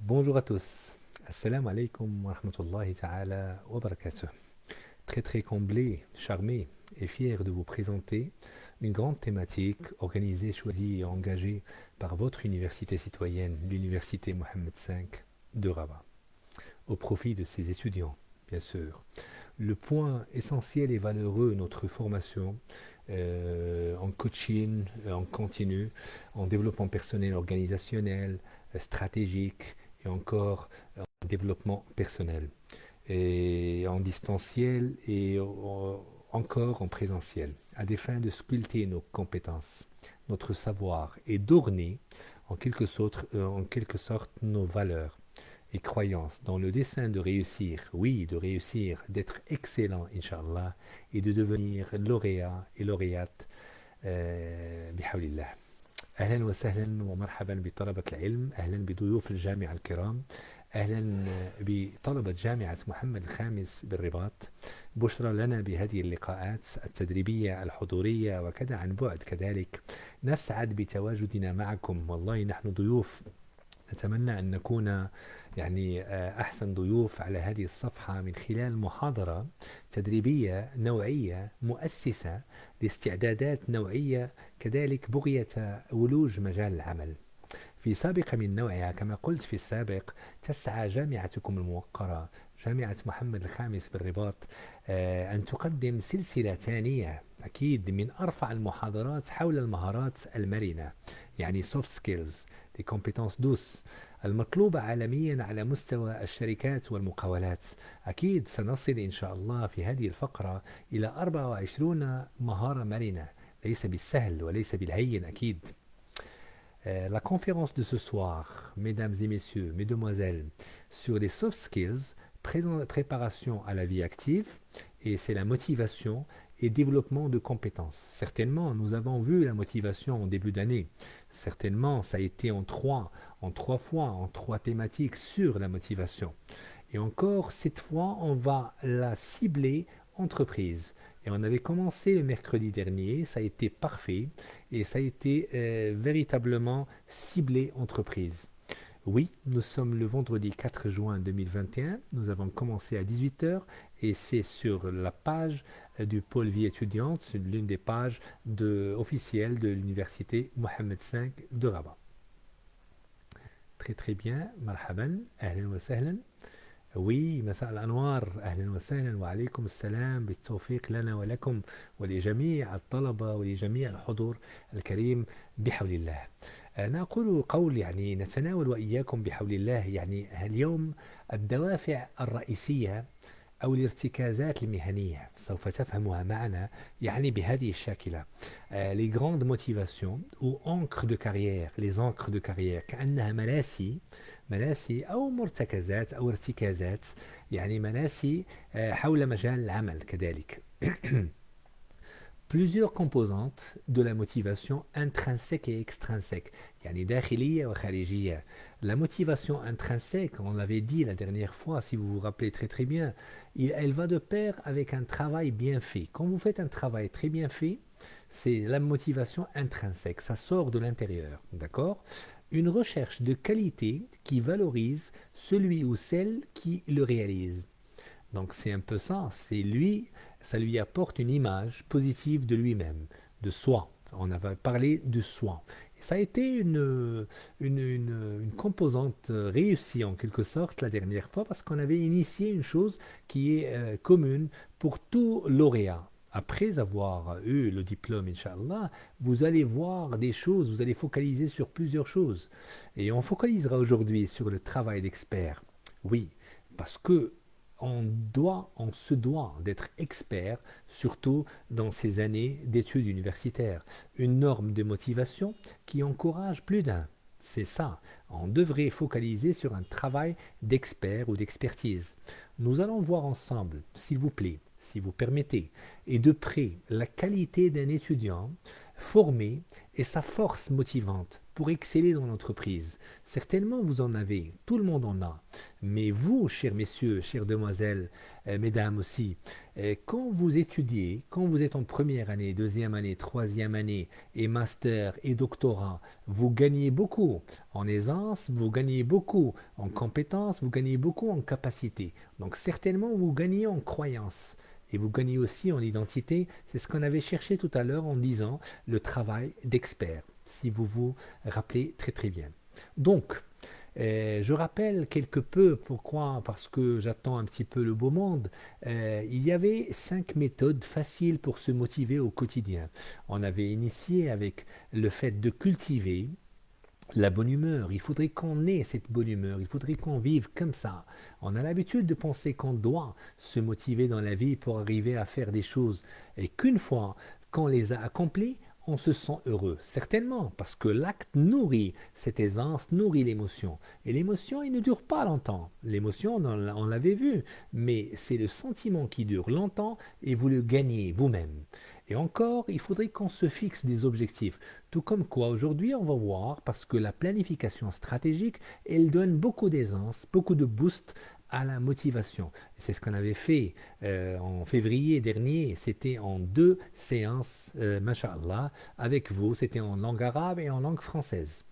Bonjour à tous. Assalamu alaikum wa rahmatullahi ta'ala wa barakatuh. Très très comblé, charmé et fier de vous présenter une grande thématique organisée, choisie et engagée par votre université citoyenne, l'université Mohammed V de Rabat, au profit de ses étudiants, bien sûr. Le point essentiel et valeureux de notre formation en coaching, en continu, en développement personnel, organisationnel, stratégique et encore en développement personnel. Et en distanciel et encore en présentiel, à des fins de sculpter nos compétences, notre savoir et d'orner en quelque sorte nos valeurs et croyances dans le dessein de réussir, oui, de réussir, d'être excellent, Inch'Allah, et de devenir lauréat et lauréate, بحول أهلا وسهلا ومرحبا بطلبة العلم، أهلا بضيوف الجامعة الكرام، أهلا بطلبة جامعة محمد الخامس بالرباط. بشرى لنا بهذه اللقاءات التدريبية الحضورية وكذا عن بعد كذلك. نسعد بتواجدنا معكم، والله نحن ضيوف، نتمنى أن نكون أحسن ضيوف على هذه الصفحة من خلال محاضرة تدريبية نوعية مؤسسة لاستعدادات نوعية، كذلك بغية ولوج مجال العمل في سابقة من نوعها. كما قلت في السابق، تسعى جامعتكم الموقرة جامعة محمد الخامس بالرباط أن تقدم سلسلة ثانية أكيد من أرفع المحاضرات حول المهارات المرنة، يعني soft skills، les compétences douces المطلوبة عالميا على مستوى الشركات والمقاولات. أكيد سنصل إن شاء الله في هذه الفقرة إلى 24 مهارة مرنة، ليس بالسهل وليس بالهين أكيد. La conférence de ce soir, mesdames et messieurs, mesdemoiselles, sur les soft skills, préparation à la vie active, et c'est la motivation et développement de compétences. Certainement, nous avons vu la motivation en début d'année. Certainement, ça a été en trois fois, en trois thématiques sur la motivation. Et encore, cette fois, on va la cibler entreprise. Et on avait commencé le mercredi dernier, ça a été parfait, et ça a été véritablement ciblé entreprise. Oui, nous sommes le vendredi 4 juin 2021, nous avons commencé à 18 heures et c'est sur la page du pôle vie étudiante, c'est l'une des pages officielles de l'université Mohammed V de Rabat. Très très bien, marhaban, ahlan wa sahlan. Oui, مساء الأنوار، أهلا وسهلا وعليكم السلام بالتوفيق لنا ولكم ولجميع الطلبة ولجميع الحضور الكريم بحول الله. نقول قول نتناول وإياكم بحول الله اليوم الدوافع الرئيسية أو الارتكازات المهنية، سوف تفهمها معنا بهذه الشاكلة. Les grandes motivations ou encres de carrière، les encres de carrière كأنها مراسي أو مرتكزات أو ارتكازات، مراسي حول مجال العمل كذلك. Plusieurs composantes de la motivation intrinsèque et extrinsèque، داخلية وخارجية. La motivation intrinsèque, on l'avait dit la dernière fois, si vous vous rappelez très très bien, elle va de pair avec un travail bien fait. Quand vous faites un travail très bien fait, c'est la motivation intrinsèque, ça sort de l'intérieur, d'accord? Une recherche de qualité qui valorise celui ou celle qui le réalise. Donc c'est un peu ça, ça lui apporte une image positive de lui-même, de soi. On avait parlé de soi. Et ça a été une composante réussie en quelque sorte la dernière fois parce qu'on avait initié une chose qui est commune pour tout lauréat. Après avoir eu le diplôme, Inch'Allah, vous allez voir des choses, vous allez focaliser sur plusieurs choses. Et on focalisera aujourd'hui sur le travail d'expert. Oui, parce que on se doit d'être expert, surtout dans ces années d'études universitaires. Une norme de motivation qui encourage plus d'un. C'est ça. On devrait focaliser sur un travail d'expert ou d'expertise. Nous allons voir ensemble, s'il vous plaît, si vous permettez, et de près la qualité d'un étudiant formé et sa force motivante pour exceller dans l'entreprise. Certainement, vous en avez, tout le monde en a. Mais vous, chers messieurs, chères demoiselles, mesdames aussi, quand vous étudiez, quand vous êtes en première année, deuxième année, troisième année, et master et doctorat, vous gagnez beaucoup en aisance, vous gagnez beaucoup en compétences, vous gagnez beaucoup en capacité. Donc certainement, vous gagnez en croyance. Et vous gagnez aussi en identité. C'est ce qu'on avait cherché tout à l'heure en disant le travail d'expert, si vous vous rappelez très très bien. Donc, je rappelle quelque peu pourquoi, parce que j'attends un petit peu le beau monde. Il y avait 5 méthodes faciles pour se motiver au quotidien. On avait initié avec le fait de cultiver la bonne humeur. Il faudrait qu'on ait cette bonne humeur, il faudrait qu'on vive comme ça. On a l'habitude de penser qu'on doit se motiver dans la vie pour arriver à faire des choses et qu'une fois qu'on les a accomplies, on se sent heureux, certainement, parce que l'acte nourrit cette aisance, nourrit l'émotion. Et l'émotion, il ne dure pas longtemps. L'émotion, on l'avait vu, mais c'est le sentiment qui dure longtemps et vous le gagnez vous-même. Et encore, il faudrait qu'on se fixe des objectifs. Tout comme quoi, aujourd'hui, on va voir, parce que la planification stratégique, elle donne beaucoup d'aisance, beaucoup de boost à la motivation. C'est ce qu'on avait fait en février dernier. C'était en 2 séances, masha'Allah, avec vous. C'était en langue arabe et en langue française.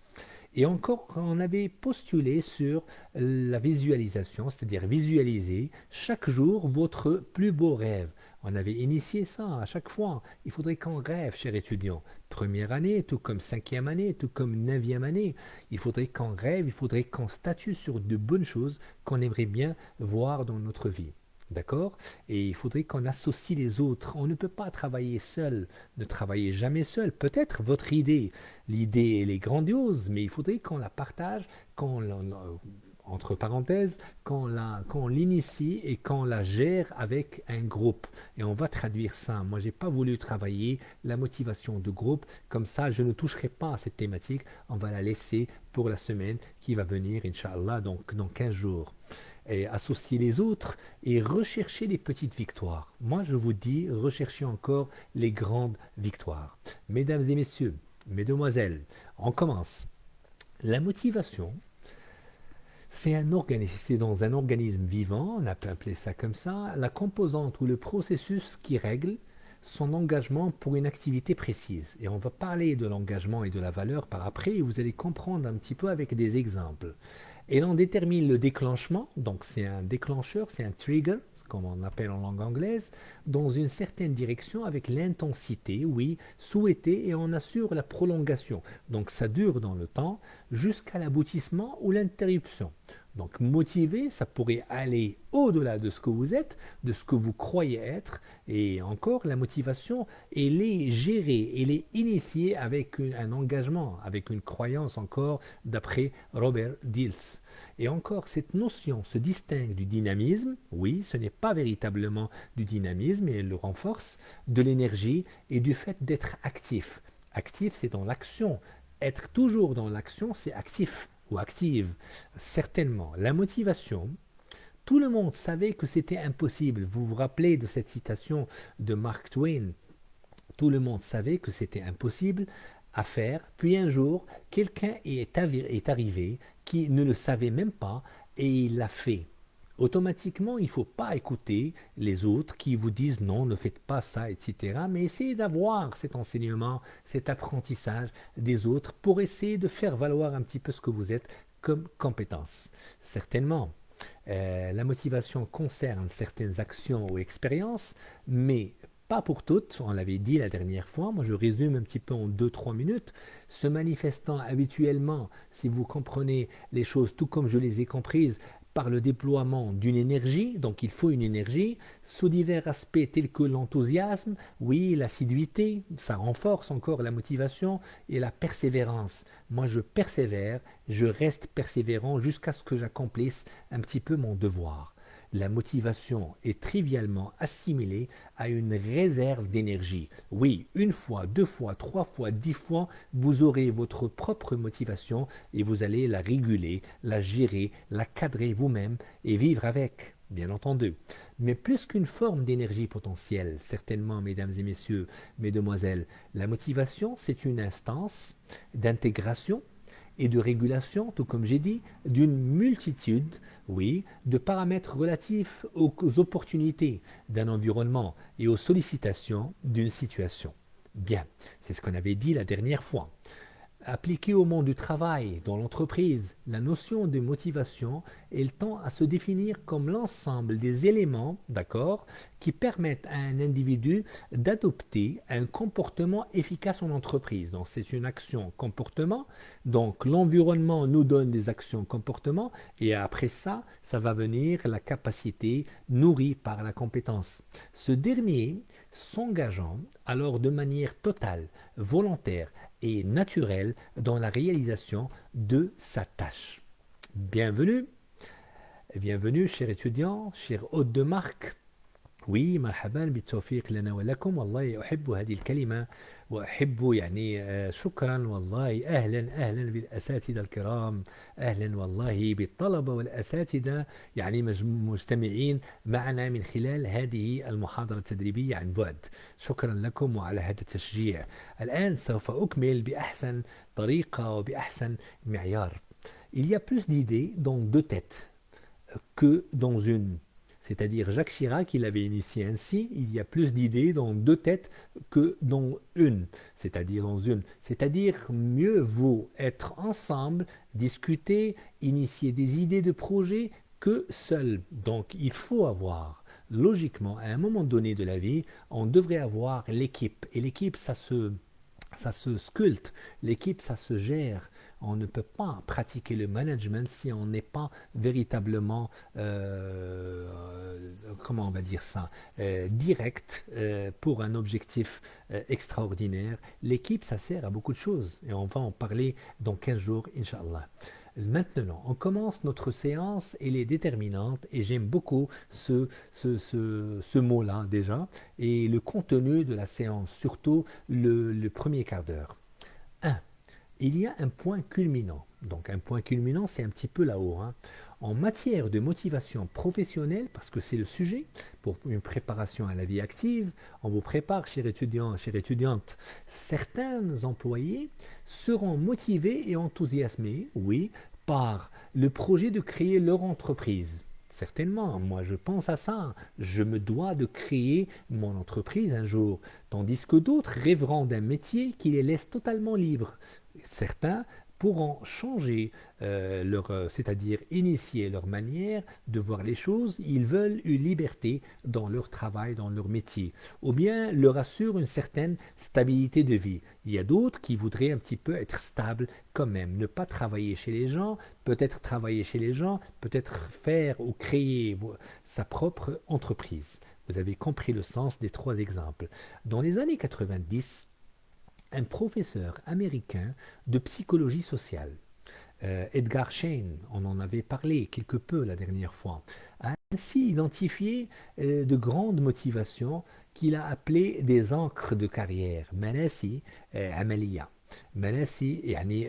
Et encore, on avait postulé sur la visualisation, c'est-à-dire visualiser chaque jour votre plus beau rêve. On avait initié ça à chaque fois. Il faudrait qu'on rêve, chers étudiants. Première année, tout comme cinquième année, tout comme neuvième année. Il faudrait qu'on rêve, il faudrait qu'on statue sur de bonnes choses qu'on aimerait bien voir dans notre vie. D'accord? Et il faudrait qu'on associe les autres. On ne peut pas travailler seul. Ne travaillez jamais seul. Peut-être votre idée, l'idée elle est grandiose, mais il faudrait qu'on la partage, entre parenthèses, qu'on l'initie et qu'on la gère avec un groupe. Et on va traduire ça. Moi, j'ai pas voulu travailler la motivation de groupe. Comme ça, je ne toucherai pas à cette thématique. On va la laisser pour la semaine qui va venir, Inch'Allah, donc dans 15 jours. Et associer les autres et rechercher les petites victoires. Moi, je vous dis, recherchez encore les grandes victoires. Mesdames et messieurs, mesdemoiselles, on commence. La motivation, c'est dans un organisme vivant, on a pu appeler ça comme ça, la composante ou le processus qui règle son engagement pour une activité précise. Et on va parler de l'engagement et de la valeur par après, et vous allez comprendre un petit peu avec des exemples. Et l'on détermine le déclenchement, donc c'est un déclencheur, c'est un trigger, comme on appelle en langue anglaise, dans une certaine direction avec l'intensité, oui, souhaitée, et on assure la prolongation. Donc ça dure dans le temps jusqu'à l'aboutissement ou l'interruption. Donc motiver, ça pourrait aller au-delà de ce que vous êtes, de ce que vous croyez être, et encore la motivation, elle est gérée, elle est initiée avec un engagement, avec une croyance encore, d'après Robert Dills. Et encore, cette notion se distingue du dynamisme, oui, ce n'est pas véritablement du dynamisme, mais elle le renforce, de l'énergie et du fait d'être actif. Actif, c'est dans l'action. Être toujours dans l'action, c'est actif ou active, certainement. La motivation, tout le monde savait que c'était impossible. Vous vous rappelez de cette citation de Mark Twain. Tout le monde savait que c'était impossible à faire. Puis un jour, quelqu'un est arrivé qui ne le savait même pas et il l'a fait. Automatiquement, il ne faut pas écouter les autres qui vous disent non, ne faites pas ça, etc. Mais essayez d'avoir cet enseignement, cet apprentissage des autres pour essayer de faire valoir un petit peu ce que vous êtes comme compétence. Certainement, la motivation concerne certaines actions ou expériences, mais pas pour toutes, on l'avait dit la dernière fois, moi je résume un petit peu en 2-3 minutes, se manifestant habituellement, si vous comprenez les choses tout comme je les ai comprises, par le déploiement d'une énergie, donc il faut une énergie, sous divers aspects tels que l'enthousiasme, oui, l'assiduité, ça renforce encore la motivation et la persévérance. Moi je persévère, je reste persévérant jusqu'à ce que j'accomplisse un petit peu mon devoir. La motivation est trivialement assimilée à une réserve d'énergie. Oui, une fois, 2 fois, 3 fois, 10 fois, vous aurez votre propre motivation et vous allez la réguler, la gérer, la cadrer vous-même et vivre avec, bien entendu. Mais plus qu'une forme d'énergie potentielle, certainement, mesdames et messieurs, mesdemoiselles, la motivation, c'est une instance d'intégration et de régulation, tout comme j'ai dit, d'une multitude, oui, de paramètres relatifs aux opportunités d'un environnement et aux sollicitations d'une situation. Bien, c'est ce qu'on avait dit la dernière fois. Appliquée au monde du travail, dans l'entreprise, la notion de motivation, elle tend à se définir comme l'ensemble des éléments, d'accord, qui permettent à un individu d'adopter un comportement efficace en entreprise. Donc c'est une action comportement, donc l'environnement nous donne des actions comportement, et après ça, ça va venir la capacité nourrie par la compétence. Ce dernier s'engageant alors de manière totale, volontaire, et naturel dans la réalisation de sa tâche. Bienvenue, bienvenue chers étudiants, chers hôtes de marque. Oui, مرحبا بالتوفيق لنا ولكم. والله أحب هذه الكلمة وأحب شكرا والله. أهلا بالأساتذة الكرام، أهلا والله بالطلبة والأساتذة مجتمعين معنا من خلال هذه المحاضرة التدريبية عن بعد. شكرا لكم وعلى هذا التشجيع. الآن سوف أكمل بأحسن طريقة وبأحسن معيار. Il y a plus d'idées dans deux têtes que dans une. C'est-à-dire Jacques Chirac, il avait initié ainsi, il y a plus d'idées dans deux têtes que dans une. C'est-à-dire dans une. C'est-à-dire mieux vaut être ensemble, discuter, initier des idées de projet que seul. Donc il faut avoir, logiquement, à un moment donné de la vie, on devrait avoir l'équipe. Et l'équipe, ça se sculpte, l'équipe, ça se gère. On ne peut pas pratiquer le management si on n'est pas véritablement, comment on va dire ça, direct pour un objectif extraordinaire. L'équipe, ça sert à beaucoup de choses et on va en parler dans 15 jours, Inch'Allah. Maintenant, on commence notre séance, elle est déterminante et j'aime beaucoup ce mot-là déjà et le contenu de la séance, surtout le premier quart d'heure. 1. Il y a un point culminant. Donc un point culminant, c'est un petit peu là-haut. En matière de motivation professionnelle, parce que c'est le sujet, pour une préparation à la vie active, on vous prépare, chers étudiants, chères étudiantes, certains employés seront motivés et enthousiasmés, oui, par le projet de créer leur entreprise. Certainement, moi je pense à ça, je me dois de créer mon entreprise un jour, tandis que d'autres rêveront d'un métier qui les laisse totalement libres. Certains pourront changer c'est-à-dire initier leur manière de voir les choses. Ils veulent une liberté dans leur travail, dans leur métier, ou bien leur assure une certaine stabilité de vie. Il y a d'autres qui voudraient un petit peu être stables quand même, ne pas travailler chez les gens, peut-être travailler chez les gens, peut-être faire ou créer sa propre entreprise. Vous avez compris le sens des trois exemples. Dans les années 90, un professeur américain de psychologie sociale, Edgar Schein, on en avait parlé quelque peu la dernière fois, a ainsi identifié de grandes motivations qu'il a appelées des encres de carrière, مناسي عملية. مناسي يعني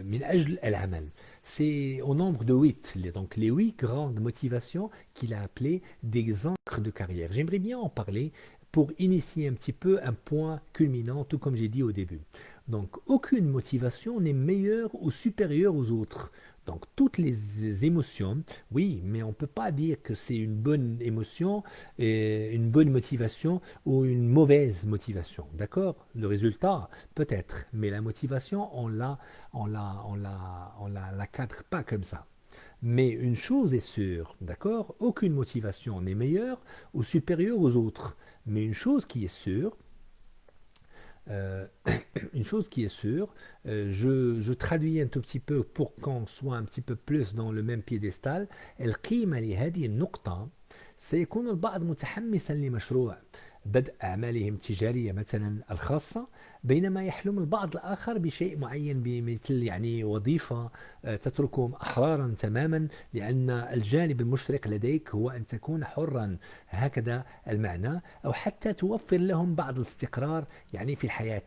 من أجل العمل. C'est au nombre de 8, donc les 8 grandes motivations qu'il a appelées des encres de carrière. J'aimerais bien en parler pour initier un petit peu un point culminant, tout comme j'ai dit au début. Donc, aucune motivation n'est meilleure ou supérieure aux autres. Donc, toutes les émotions, oui, mais on ne peut pas dire que c'est une bonne émotion, une bonne motivation ou une mauvaise motivation. D'accord? Le résultat, peut-être, mais la motivation, on la cadre pas comme ça. Mais une chose est sûre, d'accord? Aucune motivation n'est meilleure ou supérieure aux autres. Mais une chose qui est sûre, euh, une chose qui est sûre, je traduis un tout petit peu pour qu'on soit un petit peu plus dans le même piédestal. القيمة لهذه النقطة سيكون البعض متحمسا لمشروع بدء أعمالهم التجارية مثلا الخاصة، بينما يحلم البعض الآخر بشيء معين بمثل وظيفة تتركهم أحرارا تماما، لأن الجانب المشرق لديك هو أن تكون حرا، هكذا المعنى، أو حتى توفر لهم بعض الاستقرار في الحياة.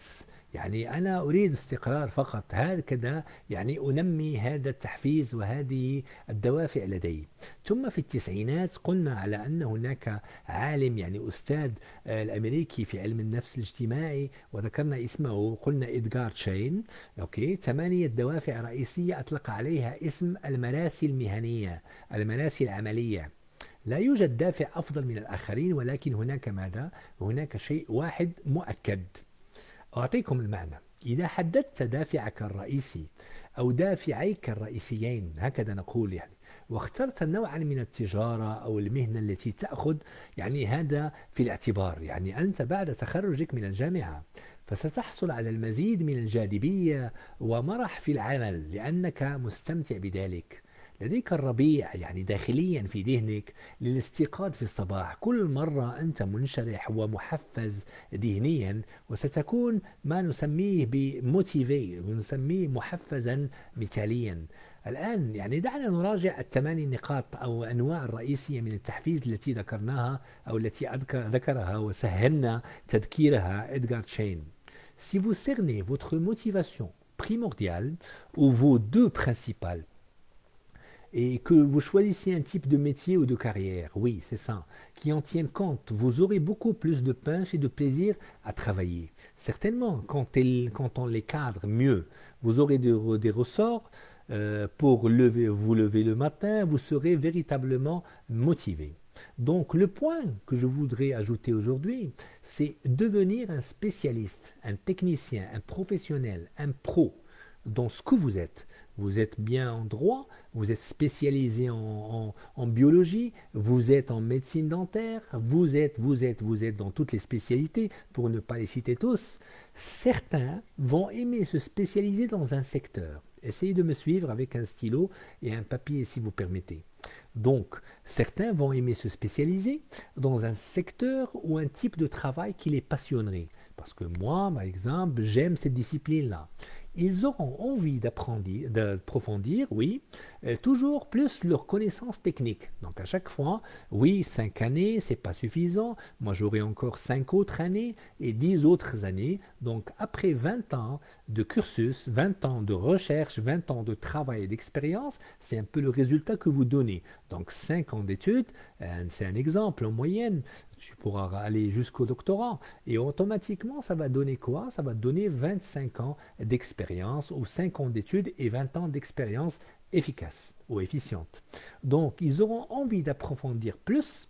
يعني أنا أريد استقرار فقط، هكذا يعني أنمي هذا التحفيز وهذه الدوافع لدي. ثم في التسعينات قلنا على أن هناك عالم يعني أستاذ الأمريكي في علم النفس الاجتماعي وذكرنا اسمه، قلنا إدغار تشين. أوكي، 8 دوافع رئيسية أطلق عليها اسم المراسي المهنية، المراسي العملية. لا يوجد دافع أفضل من الآخرين، ولكن هناك ماذا؟ هناك شيء واحد مؤكد. أعطيكم المعنى. إذا حددت دافعك الرئيسي أو دافعيك الرئيسيين، هكذا نقول يعني، واخترت نوعا من التجارة أو المهنة التي تأخذ يعني هذا في الاعتبار، يعني أنت بعد تخرجك من الجامعة فستحصل على المزيد من الجاذبية ومرح في العمل لأنك مستمتع بذلك. لديك الربيع يعني داخليا في ذهنك للاستيقاظ في الصباح، كل مرة أنت منشرح ومحفز ذهنيا، وستكون ما نسميه بموتيفي، نسميه محفزا مثاليا. الآن يعني دعنا نراجع ال8 نقاط أو أنواع الرئيسية من التحفيز التي ذكرناها أو التي ذكرها وسهلنا تذكيرها إدغار تشين. Si vous cernez votre motivation primordiale ou vos deux principales et que vous choisissez un type de métier ou de carrière, oui, c'est ça, qui en tienne compte, vous aurez beaucoup plus de punch et de plaisir à travailler. Certainement, quand on les cadre mieux, vous aurez des ressorts pour vous lever le matin, vous serez véritablement motivé. Donc le point que je voudrais ajouter aujourd'hui, c'est devenir un spécialiste, un technicien, un professionnel, un pro dans ce que vous êtes. Vous êtes bien en droit, vous êtes spécialisé en biologie, vous êtes en médecine dentaire, vous êtes dans toutes les spécialités, pour ne pas les citer tous. Certains vont aimer se spécialiser dans un secteur. Essayez de me suivre avec un stylo et un papier si vous permettez. Donc, certains vont aimer se spécialiser dans un secteur ou un type de travail qui les passionnerait. Parce que moi, par exemple, j'aime cette discipline-là. Ils auront envie d'approfondir, oui, toujours plus leurs connaissances techniques. Donc à chaque fois, oui, 5 années, c'est pas suffisant. Moi, j'aurai encore 5 autres années et 10 autres années. Donc après 20 ans de cursus, 20 ans de recherche, 20 ans de travail et d'expérience, c'est un peu le résultat que vous donnez. Donc 5 ans d'études, c'est un exemple en moyenne. Tu pourras aller jusqu'au doctorat et automatiquement, ça va donner quoi? Ça va donner 25 ans d'expérience ou 5 ans d'études et 20 ans d'expérience efficace ou efficiente. Donc, ils auront envie d'approfondir plus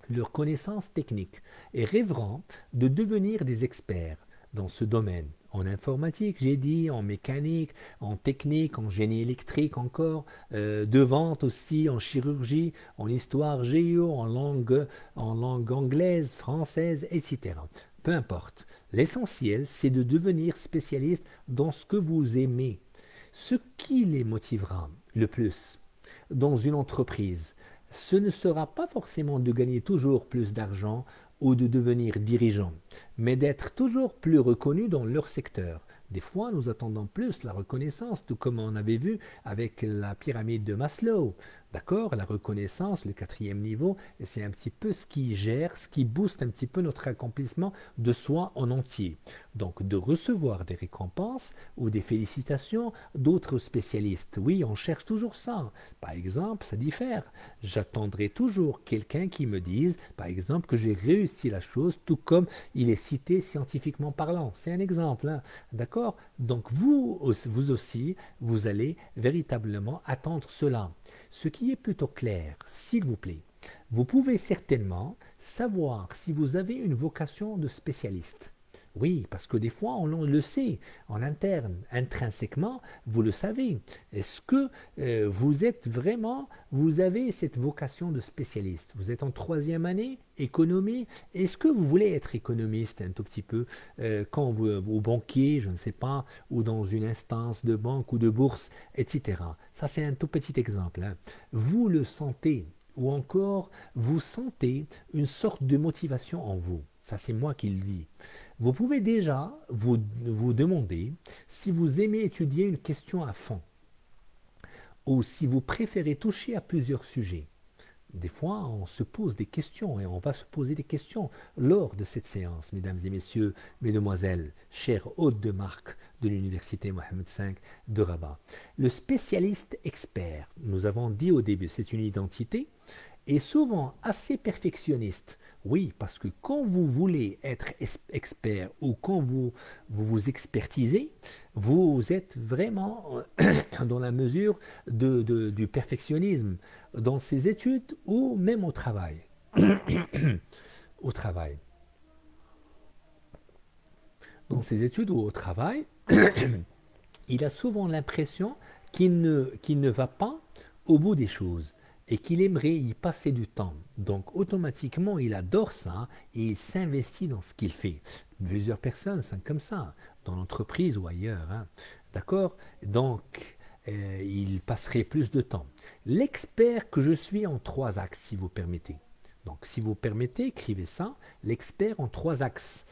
leurs connaissances techniques et rêveront de devenir des experts dans ce domaine. En informatique, j'ai dit, en mécanique, en technique, en génie électrique encore, de vente aussi, en chirurgie, en histoire géo, en langue anglaise, française, etc. Peu importe. L'essentiel, c'est de devenir spécialiste dans ce que vous aimez. Ce qui les motivera le plus dans une entreprise, ce ne sera pas forcément de gagner toujours plus d'argent ou de devenir dirigeant, mais d'être toujours plus reconnu dans leur secteur. Des fois, nous attendons plus la reconnaissance, tout comme on avait vu avec la pyramide de Maslow. D'accord? La reconnaissance, le 4e niveau, c'est un petit peu ce qui gère, ce qui booste un petit peu notre accomplissement de soi en entier. Donc, de recevoir des récompenses ou des félicitations d'autres spécialistes. Oui, on cherche toujours ça. Par exemple, ça diffère. J'attendrai toujours quelqu'un qui me dise, par exemple, que j'ai réussi la chose, tout comme il est cité scientifiquement parlant. C'est un exemple, hein. D'accord? Donc, vous aussi, vous allez véritablement attendre cela. Ce qui est plutôt clair, s'il vous plaît, vous pouvez certainement savoir si vous avez une vocation de spécialiste. Oui, parce que des fois, on le sait en interne, intrinsèquement, vous le savez. Est-ce que vous avez cette vocation de spécialiste? Vous êtes en 3e année, économie. Est-ce que vous voulez être économiste un tout petit peu ou banquier, je ne sais pas, ou dans une instance de banque ou de bourse, etc. Ça, c'est un tout petit exemple, hein. Vous le sentez, ou encore vous sentez une sorte de motivation en vous. Ça, c'est moi qui le dis. Vous pouvez déjà vous demander si vous aimez étudier une question à fond ou si vous préférez toucher à plusieurs sujets. Des fois, on se pose des questions et on va se poser des questions lors de cette séance, mesdames et messieurs, mesdemoiselles, chers hôtes de marque de l'université Mohammed V de Rabat. Le spécialiste expert, nous avons dit au début, c'est une identité est souvent assez perfectionniste. Oui, parce que quand vous voulez être expert ou quand vous expertisez, vous êtes vraiment dans la mesure du perfectionnisme dans ses études ou même au travail. Au travail. Dans ses études ou au travail, il a souvent l'impression qu'il ne va pas au bout des choses et qu'il aimerait y passer du temps. Donc automatiquement, il adore ça et il s'investit dans ce qu'il fait. Plusieurs personnes sont comme ça, dans l'entreprise ou ailleurs. Hein. D'accord. Donc, il passerait plus de temps. L'expert que je suis en 3 axes, si vous permettez. Donc, si vous permettez, écrivez ça. L'expert en 3 axes.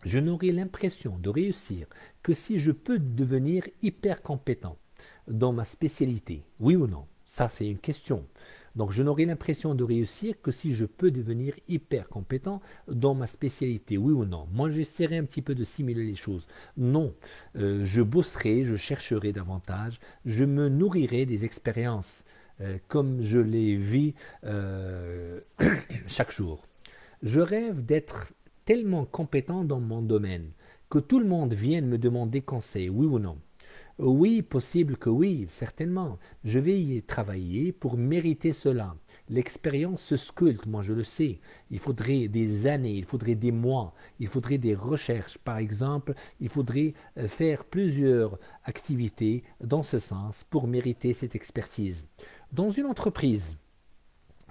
Je n'aurai l'impression de réussir que si je peux devenir hyper compétent dans ma spécialité. Oui ou non? Ça, c'est une question. Donc, je n'aurai l'impression de réussir que si je peux devenir hyper compétent dans ma spécialité. Oui ou non? Moi, j'essaierai un petit peu de simuler les choses. Non. Je bosserai, je chercherai davantage, je me nourrirai des expériences comme je les vis chaque jour. Je rêve d'être tellement compétent dans mon domaine que tout le monde vienne me demander conseil, oui ou non? Oui, possible que oui, certainement. Je vais y travailler pour mériter cela. L'expérience se sculpte, moi je le sais. Il faudrait des années, il faudrait des mois, il faudrait des recherches. Par exemple, il faudrait faire plusieurs activités dans ce sens pour mériter cette expertise. Dans une entreprise,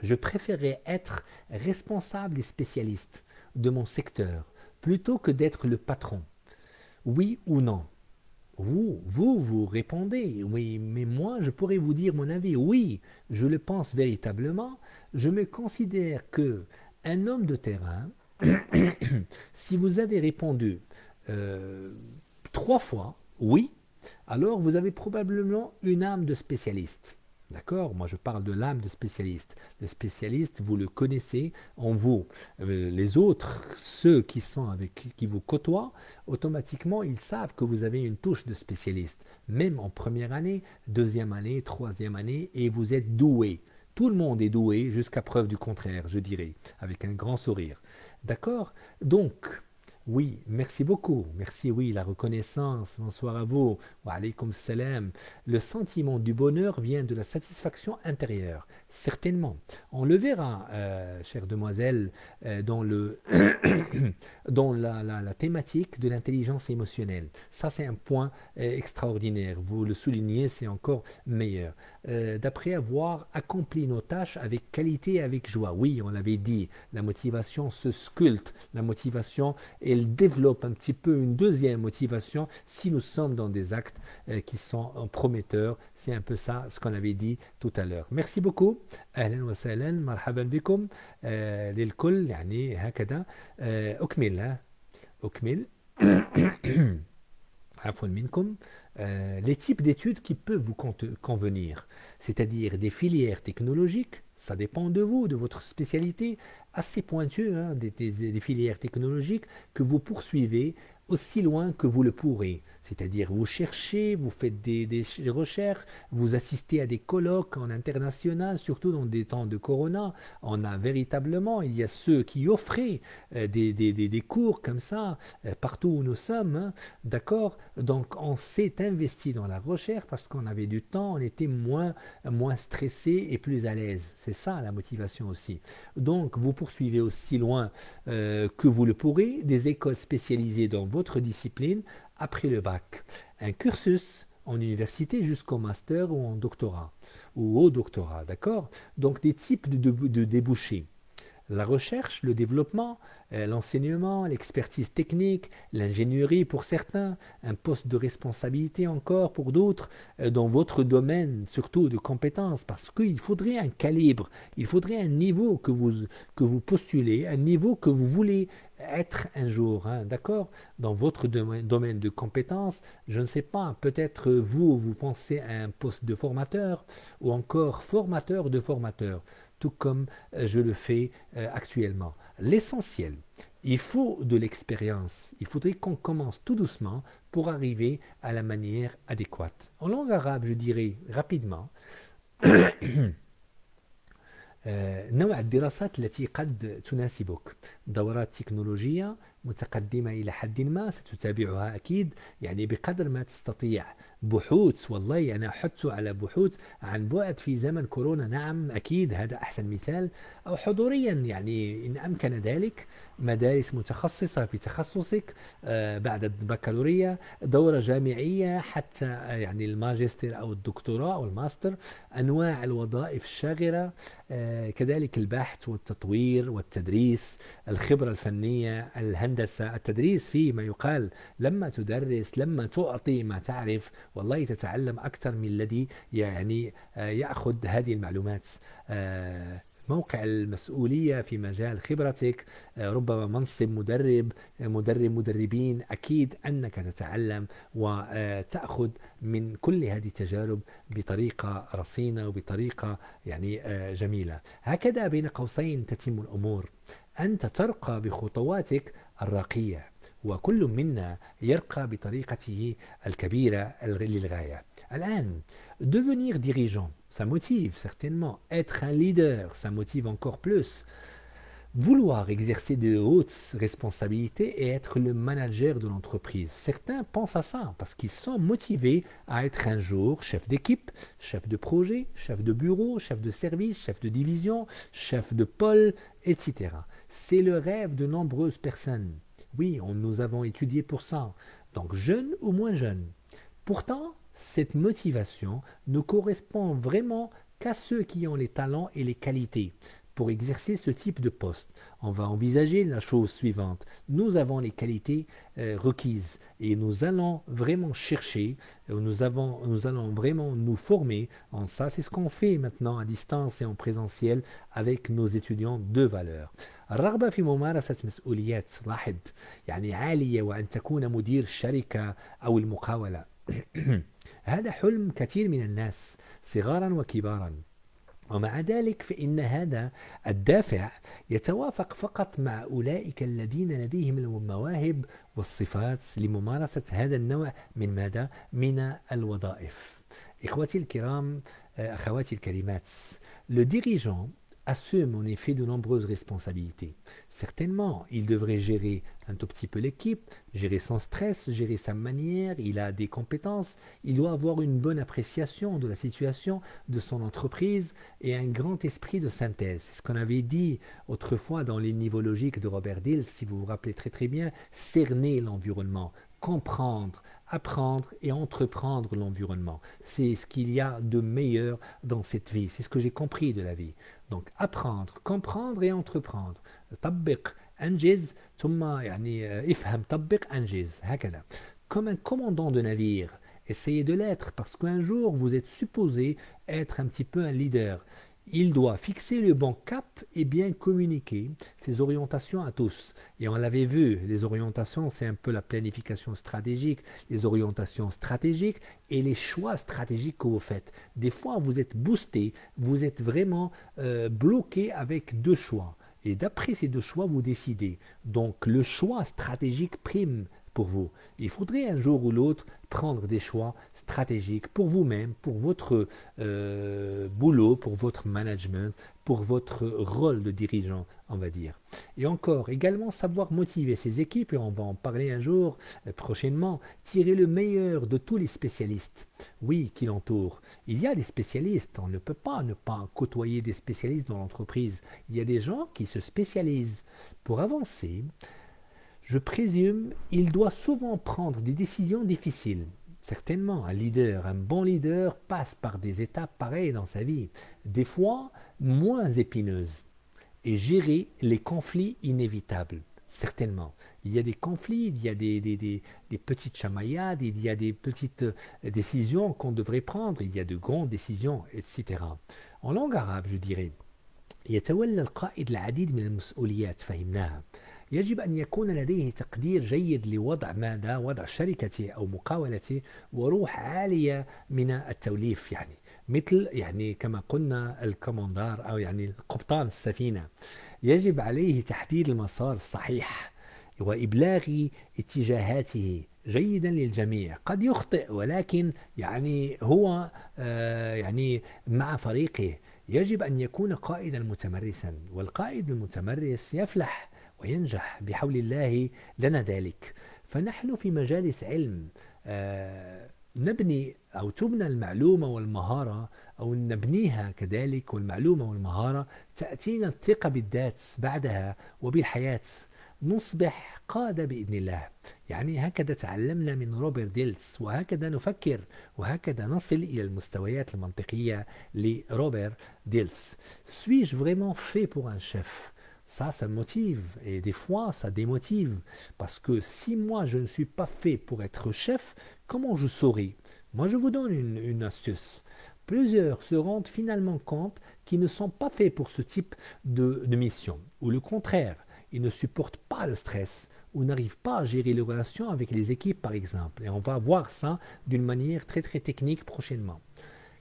je préférerais être responsable et spécialiste de mon secteur plutôt que d'être le patron. Oui ou non? Vous répondez, oui, mais moi, je pourrais vous dire mon avis. Oui, je le pense véritablement. Je me considère que un homme de terrain, si vous avez répondu euh, 3 fois, oui, alors vous avez probablement une âme de spécialiste. D'accord? Moi, je parle de l'âme de spécialiste. Le spécialiste, vous le connaissez en vous. Les autres, ceux qui sont avec, qui vous côtoient, automatiquement, ils savent que vous avez une touche de spécialiste. Même en première année, deuxième année, troisième année, et vous êtes doué. Tout le monde est doué jusqu'à preuve du contraire, je dirais, avec un grand sourire. D'accord? Donc, oui, merci beaucoup. Merci, oui, la reconnaissance. Bonsoir à vous. Wa alaykoum salam. Le sentiment du bonheur vient de la satisfaction intérieure. Certainement. On le verra, chère demoiselle, dans dans la thématique de l'intelligence émotionnelle. Ça, c'est un point extraordinaire. Vous le soulignez, c'est encore meilleur. D'après avoir accompli nos tâches avec qualité et avec joie. Oui, on l'avait dit, la motivation se sculpte. La motivation, elle développe un petit peu une deuxième motivation si nous sommes dans des actes qui sont prometteurs. C'est un peu ça ce qu'on avait dit tout à l'heure. Merci beaucoup. أهلا وسهلا مرحبا بكم للكل يعني هكذا أكمل أكمل عفوا منكم les types d'études qui peuvent vous convenir, c'est-à-dire des filières technologiques, ça dépend de vous, de votre spécialité, assez pointues, hein, des filières technologiques que vous poursuivez aussi loin que vous le pourrez. C'est-à-dire vous cherchez, vous faites des recherches, vous assistez à des colloques en international, surtout dans des temps de corona. On a véritablement, il y a ceux qui offraient des cours comme ça, partout où nous sommes, hein, d'accord? Donc on s'est investi dans la recherche parce qu'on avait du temps, on était moins stressé et plus à l'aise. C'est ça la motivation aussi. Donc vous poursuivez aussi loin que vous le pourrez, des écoles spécialisées dans votre discipline après le bac. Un cursus en université jusqu'au master ou en doctorat, ou au doctorat, d'accord? Donc des types de débouchés. La recherche, le développement, l'enseignement, l'expertise technique, l'ingénierie pour certains, un poste de responsabilité encore pour d'autres, dans votre domaine surtout de compétences, parce qu'il faudrait un calibre, il faudrait un niveau que vous postulez, un niveau que vous voulez être un jour, hein, d'accord, dans votre domaine de compétences. Je ne sais pas, peut-être vous pensez à un poste de formateur ou encore formateur de formateur, tout comme je le fais actuellement. L'essentiel, il faut de l'expérience. Il faudrait qu'on commence tout doucement pour arriver à la manière adéquate. En langue arabe, je dirais rapidement, نوع الدراسات التي قد تناسبك دورات تكنولوجية متقدمة إلى حد ما ستتابعها أكيد يعني بقدر ما تستطيع بحوث والله أنا أحث على بحوث عن بعد في زمن كورونا نعم أكيد هذا أحسن مثال أو حضوريا يعني إن أمكن ذلك مدارس متخصصة في تخصصك بعد البكالوريا دورة جامعية حتى يعني الماجستير أو الدكتوراه أو الماستر أنواع الوظائف الشاغرة كذلك البحث والتطوير والتدريس الخبرة الفنية الهندسة التدريس فيه ما يقال لما تدرس لما تعطي ما تعرف والله تتعلم أكثر من الذي يعني يأخذ هذه المعلومات موقع المسؤولية في مجال خبرتك ربما منصب مدربين أكيد أنك تتعلم وتأخذ من كل هذه التجارب بطريقة رصينة وبطريقة يعني جميلة هكذا بين قوسين تتم الأمور أنت ترقى بخطواتك الراقية وكل منا يرقى بطريقته الكبيرة للغاية الآن devenir dirigeant ça motive certainement. Être un leader, ça motive encore plus. Vouloir exercer de hautes responsabilités et être le manager de l'entreprise. Certains pensent à ça parce qu'ils sont motivés à être un jour chef d'équipe, chef de projet, chef de bureau, chef de service, chef de division, chef de pôle, etc. C'est le rêve de nombreuses personnes. Oui, nous avons étudié pour ça. Donc jeunes ou moins jeunes. Pourtant, cette motivation ne correspond vraiment qu'à ceux qui ont les talents et les qualités pour exercer ce type de poste. On va envisager la chose suivante. Nous avons les qualités requises et nous allons vraiment chercher, nous allons vraiment nous former en ça. C'est ce qu'on fait maintenant à distance et en présentiel avec nos étudiants de valeur. الرغبة في ممارسة مسؤوليات لاحظ يعني عالية وأن تكون مدير شركة أو المقاولة هذا حلم كثير من الناس صغارا وكبارا ومع ذلك فإن هذا الدافع يتوافق فقط مع أولئك الذين لديهم المواهب والصفات لممارسة هذا النوع من ماذا؟ من الوظائف. إخوتي الكرام أخواتي الكريمات le dirigeant assume en effet de nombreuses responsabilités. Certainement, il devrait gérer un tout petit peu l'équipe, gérer son stress, gérer sa manière, il a des compétences, il doit avoir une bonne appréciation de la situation de son entreprise et un grand esprit de synthèse. C'est ce qu'on avait dit autrefois dans les niveaux logiques de Robert Dill, si vous vous rappelez très très bien, cerner l'environnement, comprendre, apprendre et entreprendre l'environnement. C'est ce qu'il y a de meilleur dans cette vie. C'est ce que j'ai compris de la vie. Donc apprendre, comprendre et entreprendre. طبق أنجز ثم يعني افهم طبق أنجز هكذا. Comme un commandant de navire. Essayez de l'être parce qu'un jour vous êtes supposé être un petit peu un leader. Il doit fixer le bon cap et bien communiquer ses orientations à tous. Et on l'avait vu, les orientations, c'est un peu la planification stratégique, les orientations stratégiques et les choix stratégiques que vous faites. Des fois, vous êtes boosté, vous êtes vraiment bloqué avec deux choix. Et d'après ces deux choix, vous décidez. Donc, le choix stratégique prime pour vous. Il faudrait un jour ou l'autre prendre des choix stratégiques pour vous-même, pour votre boulot, pour votre management, pour votre rôle de dirigeant, on va dire. Et encore, également savoir motiver ses équipes, et on va en parler un jour prochainement, tirer le meilleur de tous les spécialistes, oui, qui l'entourent. Il y a des spécialistes, on ne peut pas ne pas côtoyer des spécialistes dans l'entreprise. Il y a des gens qui se spécialisent pour avancer. Je présume, il doit souvent prendre des décisions difficiles. Certainement, un bon leader passe par des étapes pareilles dans sa vie, des fois moins épineuses, et gérer les conflits inévitables. Certainement. Il y a des conflits, il y a des petites chamaillades, il y a des petites décisions qu'on devrait prendre, il y a de grandes décisions, etc. En langue arabe, je dirais, يتولى القائد العديد من المسؤوليات فهمناها. يجب أن يكون لديه تقدير جيد لوضع ماذا وضع شركته أو مقاولته وروح عالية من التوليف يعني مثل يعني كما قلنا الكوماندار أو يعني قبطان السفينة يجب عليه تحديد المسار الصحيح وإبلاغ اتجاهاته جيدا للجميع قد يخطئ ولكن يعني هو يعني مع فريقه يجب أن يكون قائدا متمرسا والقائد المتمرس يفلح وينجح بحول الله لنا ذلك فنحن في مجالس علم نبني أو تبنى المعلومة والمهارة أو نبنيها كذلك والمعلومة والمهارة تأتينا الثقة بالذات بعدها وبالحياة نصبح قادة بإذن الله يعني هكذا تعلمنا من روبرت ديلس وهكذا نفكر وهكذا نصل إلى المستويات المنطقية لروبرت ديلس Suis-je vraiment fait pour un chef ça motive et des fois ça démotive parce que si moi je ne suis pas fait pour être chef, comment je saurai? Moi je vous donne une astuce. Plusieurs se rendent finalement compte qu'ils ne sont pas faits pour ce type de mission, ou le contraire, ils ne supportent pas le stress ou n'arrivent pas à gérer les relations avec les équipes par exemple. Et on va voir ça d'une manière très très technique prochainement.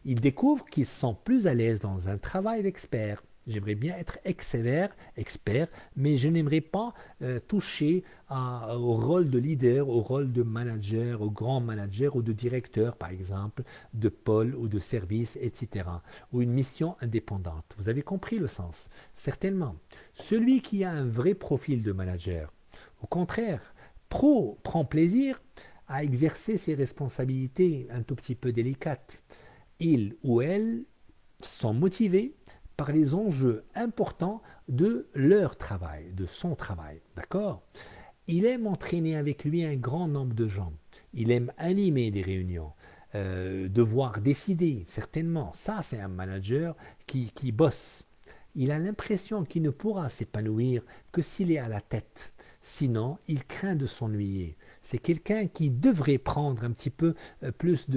Ils découvrent qu'ils sont plus à l'aise dans un travail d'expert. J'aimerais bien être expert, mais je n'aimerais pas toucher au rôle de leader, au rôle de manager, au grand manager ou de directeur, par exemple, de pôle ou de service, etc. Ou une mission indépendante. Vous avez compris le sens? Certainement. Celui qui a un vrai profil de manager, au contraire, prend plaisir à exercer ses responsabilités un tout petit peu délicates. Il ou elle sont motivés par les enjeux importants de leur travail, de son travail. D'accord? Il aime entraîner avec lui un grand nombre de gens. Il aime animer des réunions, devoir décider, certainement. Ça, c'est un manager qui bosse. Il a l'impression qu'il ne pourra s'épanouir que s'il est à la tête. Sinon, il craint de s'ennuyer. C'est quelqu'un qui devrait prendre un petit peu plus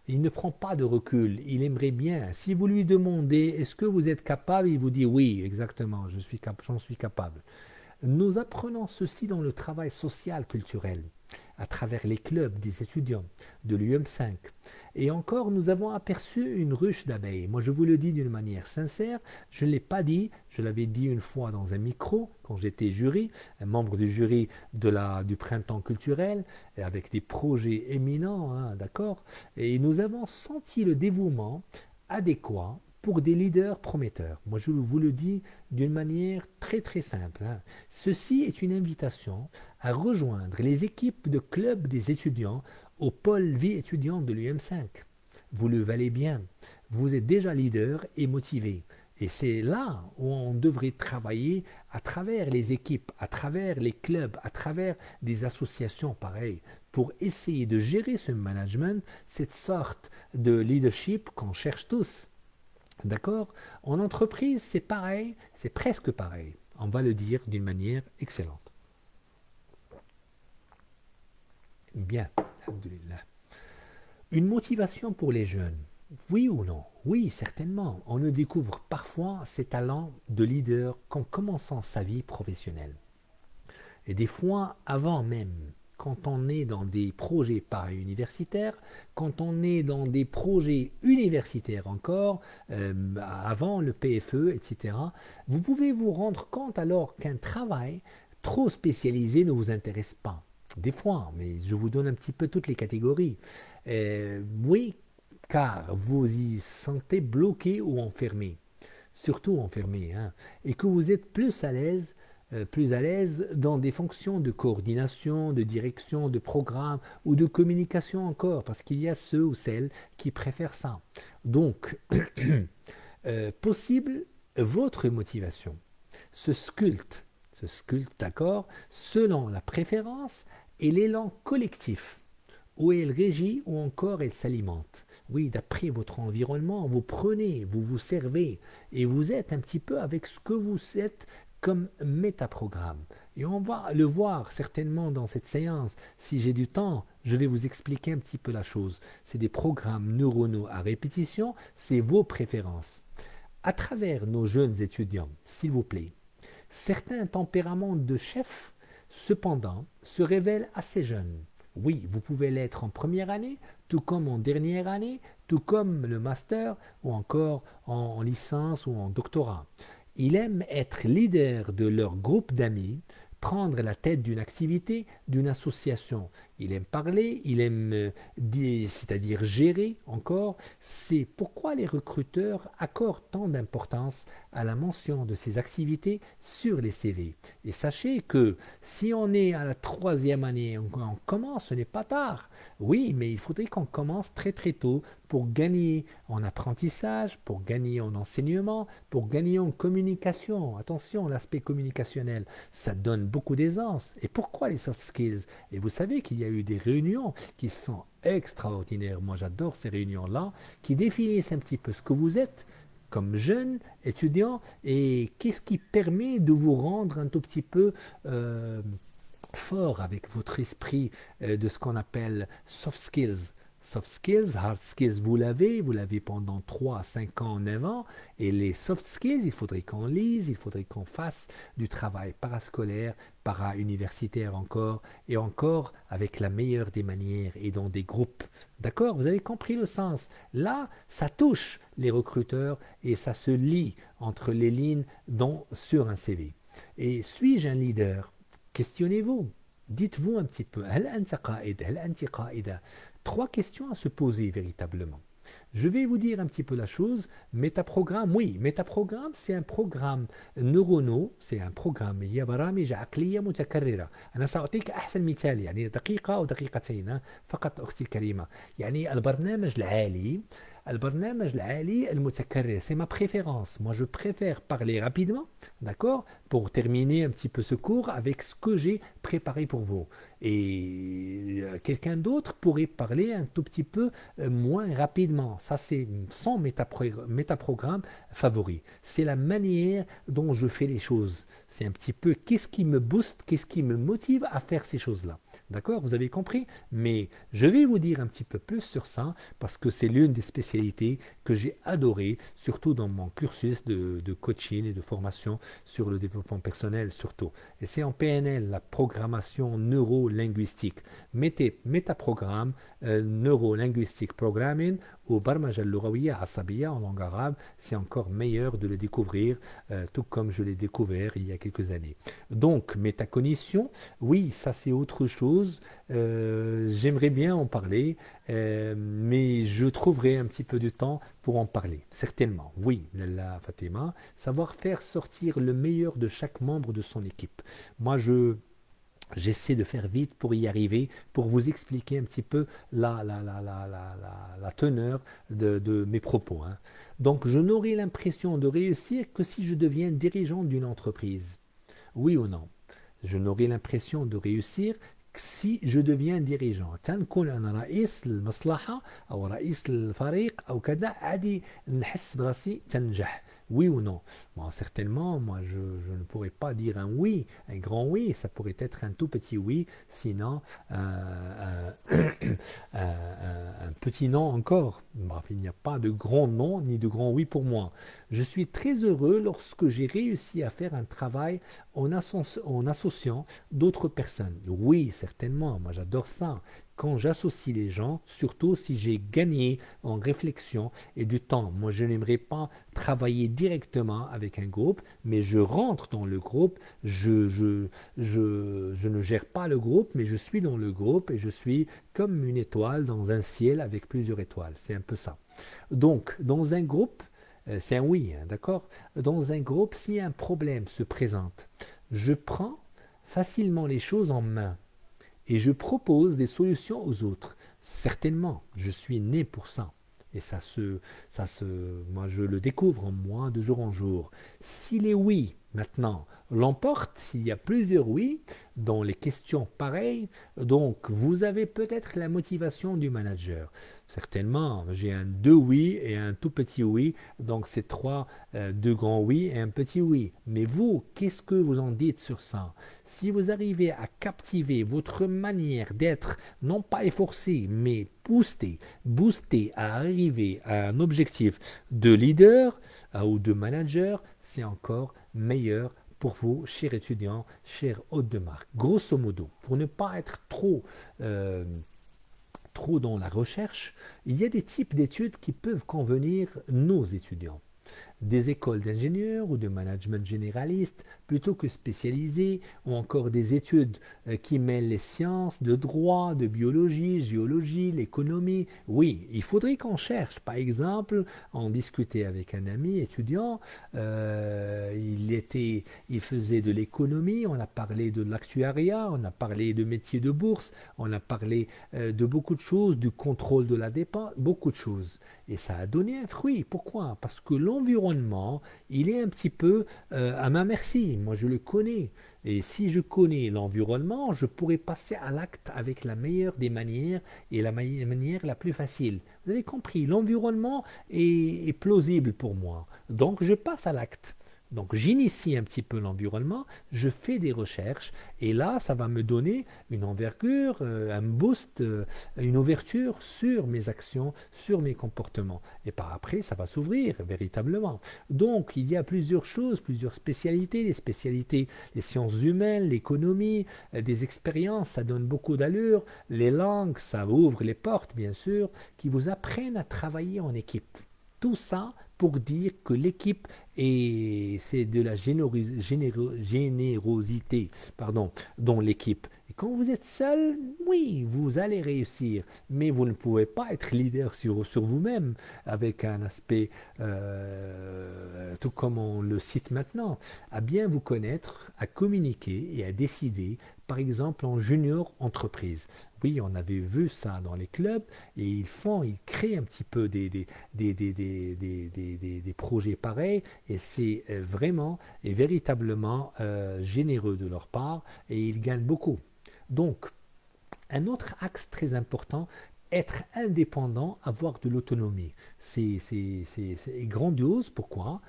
il ne prend pas de recul, il aimerait bien. Si vous lui demandez est-ce que vous êtes capable, il vous dit oui, exactement, j'en suis capable. Nous apprenons ceci dans le travail social culturel, à travers les clubs des étudiants de l'UM5. Et encore, nous avons aperçu une ruche d'abeilles. Moi, je vous le dis d'une manière sincère, je ne l'ai pas dit, je l'avais dit une fois dans un micro, quand j'étais jury, un membre du jury du printemps culturel, avec des projets éminents, hein, d'accord? Et nous avons senti le dévouement adéquat pour des leaders prometteurs. Moi, je vous le dis d'une manière très très simple. Hein. Ceci est une invitation à rejoindre les équipes de club des étudiants au pôle vie étudiante de l'UM5. Vous le valez bien. Vous êtes déjà leader et motivé. Et c'est là où on devrait travailler à travers les équipes, à travers les clubs, à travers des associations pareilles, pour essayer de gérer ce management, cette sorte de leadership qu'on cherche tous. D'accord? En entreprise, c'est pareil, c'est presque pareil. On va le dire d'une manière excellente. Bien, alhamdoulilah. Une motivation pour les jeunes. Oui ou non? Oui, certainement. On ne découvre parfois ses talents de leader qu'en commençant sa vie professionnelle. Et des fois, avant même, quand on est dans des projets para-universitaires, quand on est dans des projets universitaires encore, avant le PFE, etc., vous pouvez vous rendre compte alors qu'un travail trop spécialisé ne vous intéresse pas. Des fois, mais je vous donne un petit peu toutes les catégories. Oui, car vous y sentez bloqué ou enfermé, surtout enfermé, hein, et que vous êtes plus à l'aise dans des fonctions de coordination, de direction, de programme ou de communication encore, parce qu'il y a ceux ou celles qui préfèrent ça. Donc, possible, votre motivation se sculpte, d'accord, selon la préférence et l'élan collectif, où elle régit ou encore elle s'alimente. Oui, d'après votre environnement, vous prenez, vous vous servez et vous êtes un petit peu avec ce que vous êtes comme métaprogramme. Et on va le voir certainement dans cette séance. Si j'ai du temps, je vais vous expliquer un petit peu la chose. C'est des programmes neuronaux à répétition, c'est vos préférences. À travers nos jeunes étudiants, s'il vous plaît, Certains tempéraments de chef, cependant, se révèlent assez jeunes. Oui, vous pouvez l'être en première année, tout comme en dernière année, tout comme le master ou encore en licence ou en doctorat. Ils aiment être leaders de leur groupe d'amis, prendre la tête d'une activité, d'une association. Il aime parler, il aime c'est-à-dire gérer encore. C'est pourquoi les recruteurs accordent tant d'importance à la mention de ces activités sur les CV. Et sachez que si on est à la troisième année, on commence, ce n'est pas tard. Oui, mais il faudrait qu'on commence très très tôt pour gagner en apprentissage, pour gagner en enseignement, pour gagner en communication. Attention, l'aspect communicationnel, ça donne beaucoup d'aisance. Et pourquoi les soft skills? Et vous savez qu'il y a eu des réunions qui sont extraordinaires. Moi, j'adore ces réunions-là, qui définissent un petit peu ce que vous êtes comme jeune étudiant et qu'est-ce qui permet de vous rendre un tout petit peu fort avec votre esprit de ce qu'on appelle soft skills. Soft skills, hard skills, vous l'avez pendant 3, 5 ans, 9 ans, et les soft skills, il faudrait qu'on lise, il faudrait qu'on fasse du travail parascolaire, para-universitaire encore, et encore avec la meilleure des manières et dans des groupes. D'accord? Vous avez compris le sens. Là, ça touche les recruteurs et ça se lit entre les lignes sur un CV. Et suis-je un leader? Questionnez-vous. Dites-vous un petit peu, هل أنت قائد؟ هل أنت قائدة؟ Trois questions à se poser véritablement. Je vais vous dire un petit peu la chose. Métaprogramme, oui, métaprogramme, c'est un programme neuronaux, c'est un programme هي برامج عقلية متكررة. أنا سأعطيك أحسن مثال يعني دقيقة أو دقيقتين فقط أختي الكريمة. يعني البرنامج العالي المتكرر, c'est ma préférence. Moi, je préfère parler rapidement, d'accord, pour terminer un petit peu ce cours avec ce que j'ai préparé pour vous. Et quelqu'un d'autre pourrait parler un tout petit peu moins rapidement. Ça, c'est son métaprogramme favori. C'est la manière dont je fais les choses. C'est un petit peu qu'est-ce qui me booste, qu'est-ce qui me motive à faire ces choses-là. D'accord? Vous avez compris? Mais je vais vous dire un petit peu plus sur ça parce que c'est l'une des spécialités que j'ai adorées, surtout dans mon cursus de coaching et de formation sur le développement personnel surtout. Et c'est en PNL, la programmation neuro-linguistique. Métaprogramme, neuro-linguistique programming ou barmaja al-lughawiya asabiyya en langue arabe, c'est encore meilleur de le découvrir, tout comme je l'ai découvert il y a quelques années. Donc, métacognition, oui, ça c'est autre chose. J'aimerais bien en parler, mais je trouverai un petit peu de temps pour en parler, certainement. Oui, la Fatima, savoir faire sortir le meilleur de chaque membre de son équipe. Moi, j'essaie de faire vite pour y arriver, pour vous expliquer un petit peu la teneur de mes propos. Hein. Donc, je n'aurai l'impression de réussir que si je deviens dirigeant d'une entreprise. Oui ou non? Je n'aurai l'impression de réussir que si je deviens dirigeant. تنكون أنا رئيس المصلحة أو رئيس الفريق أو كذا عادي نحس براسي تنجح. Oui ou non? Bon, certainement, moi, je ne pourrais pas dire un oui, un grand oui, ça pourrait être un tout petit oui, sinon un petit non encore. Bref, il n'y a pas de grand non ni de grand oui pour moi. Je suis très heureux lorsque j'ai réussi à faire un travail en associant d'autres personnes. Oui, certainement, moi j'adore ça. Quand j'associe les gens, surtout si j'ai gagné en réflexion et du temps. Moi, je n'aimerais pas travailler directement avec un groupe, mais je rentre dans le groupe, je ne gère pas le groupe, mais je suis dans le groupe et je suis comme une étoile dans un ciel avec plusieurs étoiles. C'est un peu ça. Donc, dans un groupe, c'est un oui, hein, d'accord? Dans un groupe, si un problème se présente, je prends facilement les choses en main et je propose des solutions aux autres. Certainement, je suis né pour ça. Et moi je le découvre en moi de jour en jour. Si les oui, maintenant, l'emportent, s'il y a plusieurs oui, dans les questions pareilles, donc vous avez peut-être la motivation du manager. Certainement, j'ai un deux oui et un tout petit oui, donc c'est deux grands oui et un petit oui. Mais vous, qu'est-ce que vous en dites sur ça? Si vous arrivez à captiver votre manière d'être, non pas efforcé, mais booster à arriver à un objectif de leader ou de manager, c'est encore meilleur pour vous, chers étudiants, chers hôtes de marque. Grosso modo, pour ne pas être euh, trop dans la recherche, il y a des types d'études qui peuvent convenir nos étudiants. Des écoles d'ingénieurs ou de management généraliste plutôt que spécialisées, ou encore des études qui mêlent les sciences, de droit, de biologie, géologie, l'économie. Oui, il faudrait qu'on cherche. Par exemple, on discutait avec un ami étudiant, il faisait de l'économie, on a parlé de l'actuariat, on a parlé de métiers de bourse, on a parlé de beaucoup de choses, du contrôle de la dépense, beaucoup de choses. Et ça a donné un fruit. Pourquoi? Parce que l'environnement, il est un petit peu à ma merci. Moi, je le connais. Et si je connais l'environnement, je pourrais passer à l'acte avec la meilleure des manières et la manière la plus facile. Vous avez compris, l'environnement est plausible pour moi. Donc, je passe à l'acte. Donc j'initie un petit peu l'environnement, je fais des recherches et là ça va me donner une envergure, un boost, une ouverture sur mes actions, sur mes comportements. Et par après ça va s'ouvrir véritablement. Donc il y a plusieurs choses, plusieurs spécialités, les spécialités, les sciences humaines, l'économie, des expériences, ça donne beaucoup d'allure, les langues, ça ouvre les portes bien sûr, qui vous apprennent à travailler en équipe. Tout ça pour dire que l'équipe c'est de la générosité pardon, dans l'équipe. Et quand vous êtes seul, oui, vous allez réussir, mais vous ne pouvez pas être leader sur vous-même avec un aspect, tout comme on le cite maintenant, à bien vous connaître, à communiquer et à décider, par exemple en junior entreprise. Oui, on avait vu ça dans les clubs et ils créent un petit peu des projets pareils et c'est vraiment et véritablement généreux de leur part et ils gagnent beaucoup. Donc, un autre axe très important, être indépendant, avoir de l'autonomie. C'est grandiose. Pourquoi?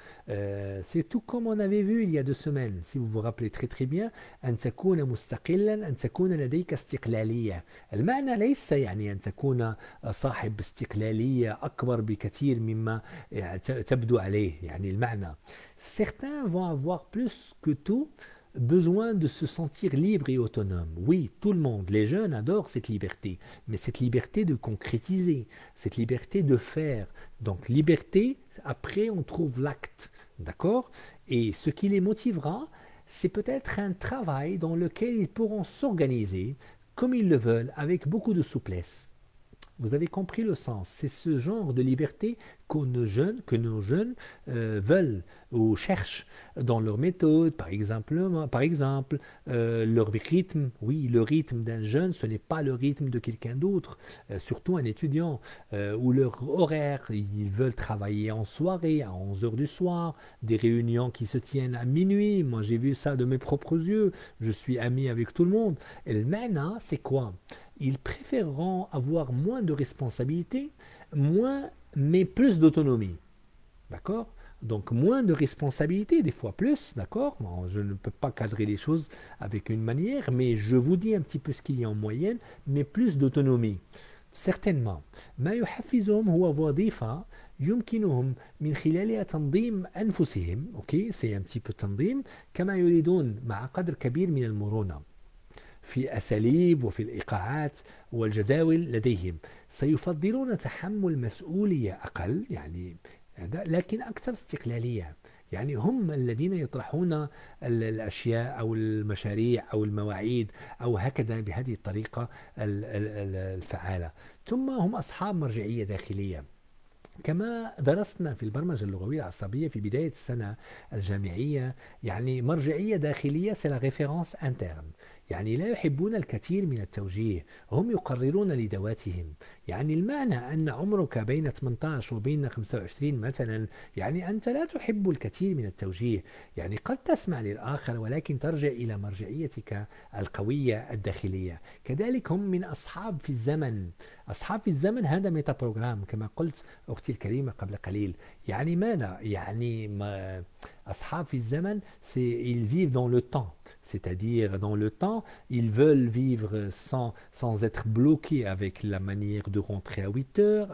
C'est tout comme on avait vu il y a 2 semaines. Si vous vous rappelez très très bien, أن تكون مستقلا، أن تكون لديك استقلالية. المعنى ليس يعني أن تكون صاحب استقلالية أكبر بكثير مما تبدو عليه. يعني المعنى. Certains vont avoir plus que tout besoin de se sentir libre et autonome. Oui, tout le monde, les jeunes adorent cette liberté, mais cette liberté de concrétiser, cette liberté de faire. Donc liberté, après on trouve l'acte, d'accord? Et ce qui les motivera, c'est peut-être un travail dans lequel ils pourront s'organiser comme ils le veulent, avec beaucoup de souplesse. Vous avez compris le sens. C'est ce genre de liberté que nos jeunes veulent ou cherchent dans leur méthode, par exemple leur rythme. Oui, le rythme d'un jeune, ce n'est pas le rythme de quelqu'un d'autre, surtout un étudiant, ou leur horaire. Ils veulent travailler en soirée, à 11 heures du soir, des réunions qui se tiennent à minuit. Moi, j'ai vu ça de mes propres yeux. Je suis ami avec tout le monde. Et le mana, c'est quoi? Ils préféreront avoir moins de responsabilités, mais plus d'autonomie. D'accord? Donc moins de responsabilités, des fois plus, d'accord? Bon, je ne peux pas cadrer les choses avec une manière, mais je vous dis un petit peu ce qu'il y a en moyenne, mais plus d'autonomie. Certainement. ما يحفزهم هو وظيفة يمكنهم من خلالها تنظيم أنفسهم. أوكي؟ c'est un petit peu تنظيم كما يريدون مع قدر كبير من المرونة. في أساليب وفي الإيقاعات والجداول لديهم سيفضلون تحمل مسؤولية أقل يعني لكن أكثر استقلالية. يعني هم الذين يطرحون الأشياء أو المشاريع أو المواعيد أو هكذا بهذه الطريقة الفعالة. ثم هم أصحاب مرجعية داخلية. كما درسنا في البرمجة اللغوية العصبية في بداية السنة الجامعية، يعني مرجعية داخلية c'est la référence interne. يعني لا يحبون الكثير من التوجيه، هم يقررون لذواتهم. يعني المعنى أن عمرك بين 18 وبين 25 مثلا، يعني أنت لا تحب الكثير من التوجيه، يعني قد تسمع للآخر ولكن ترجع إلى مرجعيتك القوية الداخلية. كذلك هم من أصحاب في الزمن. أصحاب في الزمن هذا ميتا بروجرام كما قلت أختي الكريمة قبل قليل. يعني ماذا؟ يعني ما Ashab fi zaman, ils vivent dans le temps. C'est-à-dire, dans le temps, ils veulent vivre sans être bloqués avec la manière de rentrer à 8 heures,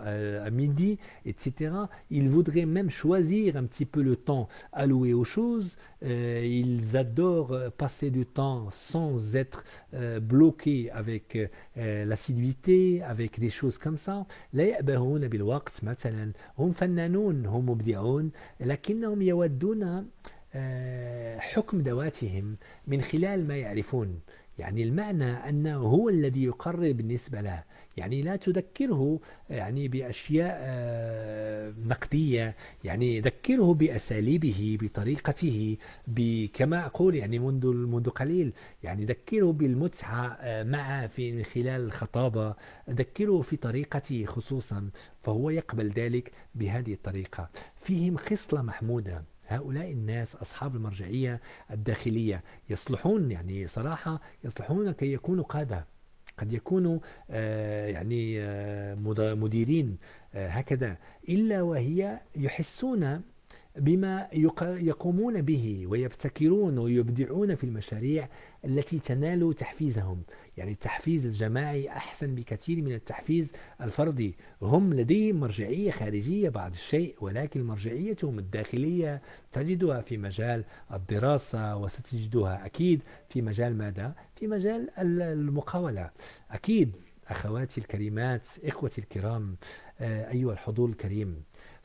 à midi, etc. Ils voudraient même choisir un petit peu le temps alloué aux choses. Ils adorent passer du temps sans être bloqués avec l'assiduité, avec des choses comme ça. لا يأبهون بالوقت مثلا هم فنانون هم مبدعون لكنهم يودون حكم ذواتهم من خلال ما يعرفون يعني المعنى أنه هو الذي يقرر بالنسبة له يعني لا تذكره يعني بأشياء نقدية يعني ذكره بأساليبه بطريقته كما أقول يعني منذ قليل يعني ذكره بالمتعة معه من خلال الخطابة ذكره في طريقته خصوصا فهو يقبل ذلك بهذه الطريقة فيهم خصلة محمودة هؤلاء الناس أصحاب المرجعية الداخلية يصلحون يعني صراحة يصلحون كي يكونوا قادة قد يكونوا مديرين هكذا إلا وهي يحسون بما يقومون به ويبتكرون ويبدعون في المشاريع التي تنال تحفيزهم يعني التحفيز الجماعي أحسن بكثير من التحفيز الفردي هم لديهم مرجعية خارجية بعض الشيء ولكن مرجعيتهم الداخلية تجدها في مجال الدراسة وستجدها أكيد في مجال ماذا؟ في مجال المقاولة أكيد أخواتي الكريمات إخوتي الكرام أيها الحضور الكريم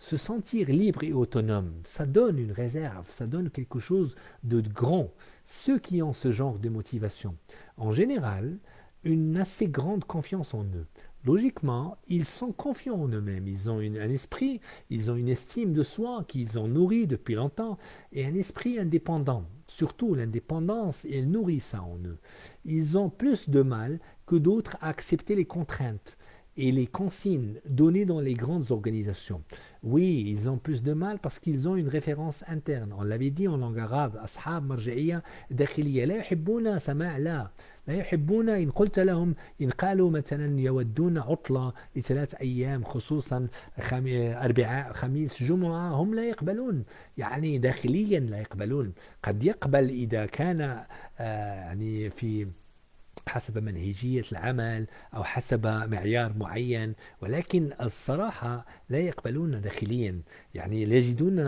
se sentir libre et autonome, ça donne une réserve, ça donne quelque chose de grand. Ceux qui ont ce genre de motivation, en général, une assez grande confiance en eux. Logiquement, ils sont confiants en eux-mêmes, ils ont un esprit, ils ont une estime de soi qu'ils ont nourri depuis longtemps et un esprit indépendant. Surtout l'indépendance, elle nourrit ça en eux. Ils ont plus de mal que d'autres à accepter les contraintes et les consignes données dans les grandes organisations. Oui, ils ont plus de mal parce qu'ils ont une référence interne. On l'avait dit en langue arabe, أصحاب مرجعية داخلية لا يحبون سماع لا يحبون إن قلت لهم إن قالوا مثلا يودون عطلة ل3 أيام خصوصا أربعاء خميس جمعة هم لا يقبلون يعني داخليا لا يقبلون قد يقبل إذا كان يعني في حسب منهجية العمل أو حسب معيار معين ولكن الصراحة لا يقبلون داخليا يعني يجدون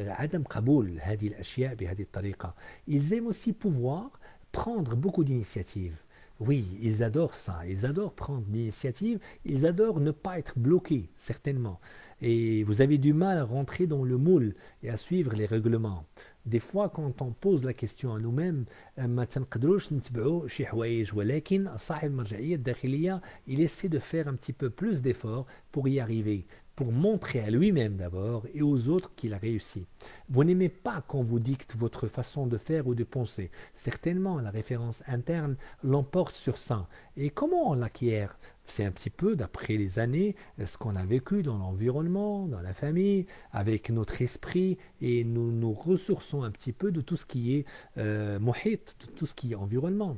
عدم قبول هذه الأشياء بهذه الطريقة. Ils aiment aussi pouvoir prendre beaucoup d'initiatives. Oui, ils adorent ça, ils adorent prendre l'initiative, ils adorent ne pas être bloqués, certainement. Et vous avez du mal à rentrer dans le moule et à suivre les règlements. Des fois, quand on pose la question à nous-mêmes, ما تنقدروش نتبعوا شي حوايج ولكن صاحب المرجعية الداخلية il essaie de faire un petit peu plus d'efforts pour y arriver, pour montrer à lui-même d'abord et aux autres qu'il a réussi. Vous n'aimez pas qu'on vous dicte votre façon de faire ou de penser. Certainement, la référence interne l'emporte sur ça. Et comment on l'acquiert? C'est un petit peu, d'après les années, ce qu'on a vécu dans l'environnement, dans la famille, avec notre esprit, et nous nous ressourçons un petit peu de tout ce qui est mohit, de tout ce qui est environnement.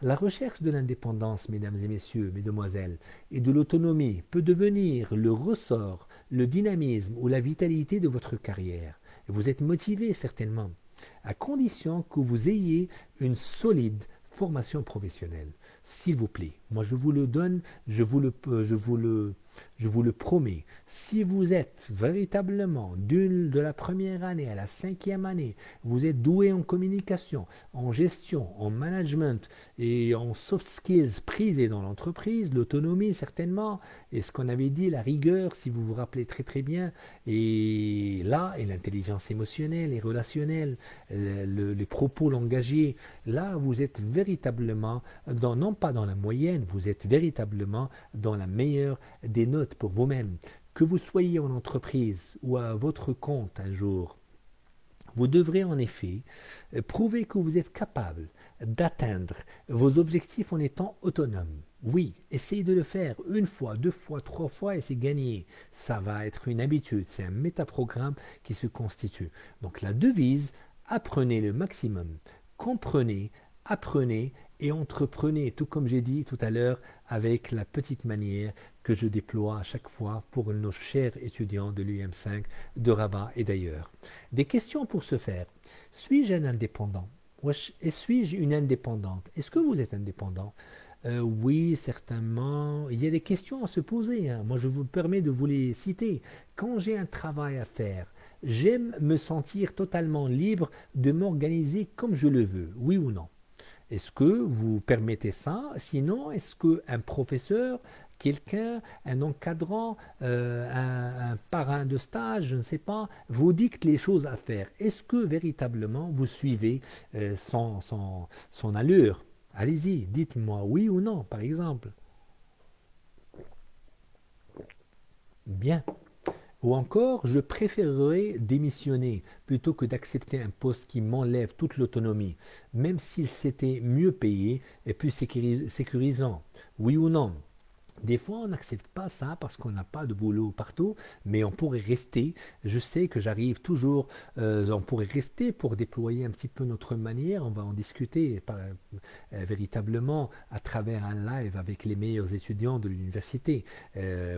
La recherche de l'indépendance, mesdames et messieurs, mesdemoiselles, et de l'autonomie peut devenir le ressort, le dynamisme ou la vitalité de votre carrière. Et vous êtes motivé certainement, à condition que vous ayez une solide formation professionnelle. S'il vous plaît, moi je vous le donne, je vous le promets. Si vous êtes véritablement de la première année à la 5e année, vous êtes doué en communication, en gestion, en management et en soft skills prisés dans l'entreprise, l'autonomie certainement, et ce qu'on avait dit, la rigueur, si vous vous rappelez très très bien, et là, et l'intelligence émotionnelle et relationnelle, les propos langagiers, là vous êtes véritablement, non pas dans la moyenne, vous êtes véritablement dans la meilleure des notes pour vous-même. Que vous soyez en entreprise ou à votre compte un jour, vous devrez en effet prouver que vous êtes capable d'atteindre vos objectifs en étant autonome. Oui, essayez de le faire une fois, 2 fois, 3 fois et c'est gagné. Ça va être une habitude, c'est un métaprogramme qui se constitue. Donc la devise, apprenez le maximum, comprenez, apprenez et entreprenez, tout comme j'ai dit tout à l'heure, avec la petite manière que je déploie à chaque fois pour nos chers étudiants de l'UM5, de Rabat et d'ailleurs. Des questions pour ce faire. Suis-je un indépendant? Et suis-je une indépendante? Est-ce que vous êtes indépendant? Oui, certainement. Il y a des questions à se poser, hein. Moi, je vous permets de vous les citer. Quand j'ai un travail à faire, j'aime me sentir totalement libre de m'organiser comme je le veux, oui ou non? Est-ce que vous permettez ça? Sinon, est-ce qu'un professeur, quelqu'un, un encadrant, un parrain de stage, je ne sais pas, vous dicte les choses à faire? Est-ce que véritablement vous suivez son allure? Allez-y, dites-moi oui ou non, par exemple. Bien. Ou encore, je préférerais démissionner plutôt que d'accepter un poste qui m'enlève toute l'autonomie, même s'il s'était mieux payé et plus sécurisant. Oui ou non? Des fois, on n'accepte pas ça parce qu'on n'a pas de boulot partout, mais on pourrait rester. Je sais que j'arrive toujours, on pourrait rester pour déployer un petit peu notre manière. On va en discuter véritablement à travers un live avec les meilleurs étudiants de l'université.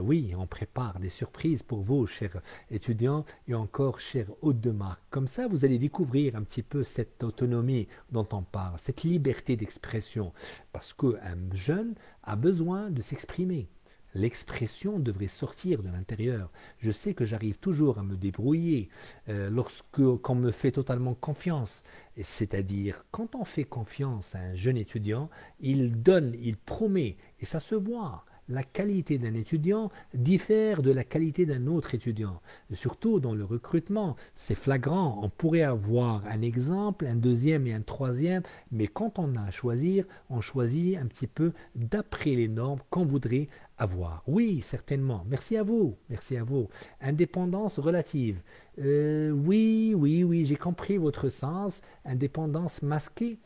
Oui, on prépare des surprises pour vous, chers étudiants, et encore, chers hôtes de marque. Comme ça, vous allez découvrir un petit peu cette autonomie dont on parle, cette liberté d'expression. Parce qu'un jeune a besoin de s'exprimer. L'expression devrait sortir de l'intérieur. Je sais que j'arrive toujours à me débrouiller quand on me fait totalement confiance. C'est-à-dire, quand on fait confiance à un jeune étudiant, il donne, il promet, et ça se voit. La qualité d'un étudiant diffère de la qualité d'un autre étudiant. Surtout dans le recrutement, c'est flagrant. On pourrait avoir un exemple, un deuxième et un troisième, mais quand on a à choisir, on choisit un petit peu d'après les normes qu'on voudrait avoir. Oui, certainement. Merci à vous. Merci à vous. Indépendance relative. Oui, oui, oui, j'ai compris votre sens. Indépendance masquée.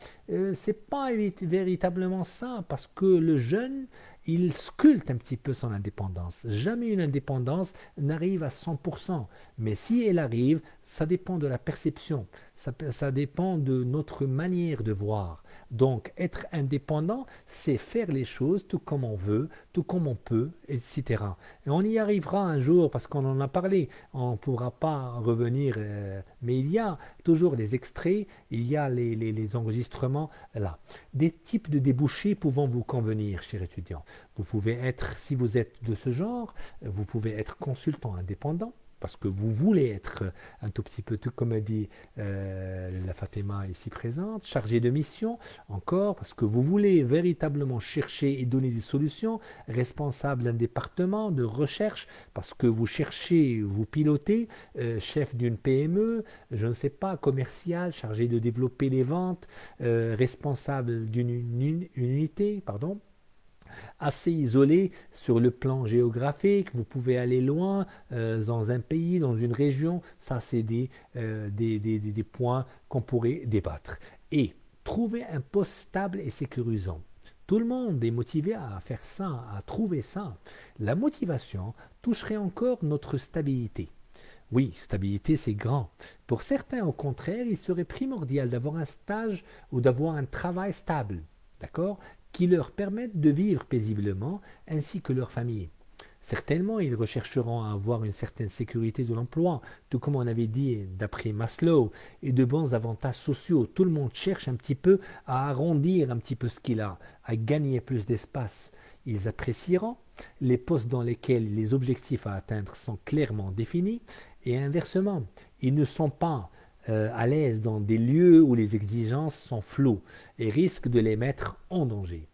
C'est pas véritablement ça, parce que le jeune, il sculpte un petit peu son indépendance. Jamais une indépendance n'arrive à 100%. Mais si elle arrive, ça dépend de la perception. Ça dépend de notre manière de voir. Donc, être indépendant, c'est faire les choses tout comme on veut, tout comme on peut, etc. Et on y arrivera un jour parce qu'on en a parlé. On ne pourra pas revenir, mais il y a toujours les extraits, il y a les enregistrements là. Des types de débouchés pouvant vous convenir, chers étudiants. Vous pouvez être, si vous êtes de ce genre, vous pouvez être consultant indépendant, parce que vous voulez être un tout petit peu, tout comme a dit la Fatima ici présente, chargé de mission, encore, parce que vous voulez véritablement chercher et donner des solutions, responsable d'un département de recherche, parce que vous cherchez, vous pilotez, chef d'une PME, je ne sais pas, commercial, chargé de développer les ventes, responsable d'une unité, pardon, assez isolé sur le plan géographique, vous pouvez aller loin dans un pays, dans une région, ça c'est des points qu'on pourrait débattre. Et trouver un poste stable et sécurisant. Tout le monde est motivé à faire ça, à trouver ça. La motivation toucherait encore notre stabilité. Oui, stabilité, c'est grand. Pour certains, au contraire, il serait primordial d'avoir un stage ou d'avoir un travail stable, d'accord, qui leur permettent de vivre paisiblement, ainsi que leur famille. Certainement, ils rechercheront à avoir une certaine sécurité de l'emploi, tout comme on avait dit d'après Maslow, et de bons avantages sociaux. Tout le monde cherche un petit peu à arrondir un petit peu ce qu'il a, à gagner plus d'espace. Ils apprécieront les postes dans lesquels les objectifs à atteindre sont clairement définis, et inversement, ils ne sont pas à l'aise dans des lieux où les exigences sont floues et risquent de les mettre en danger.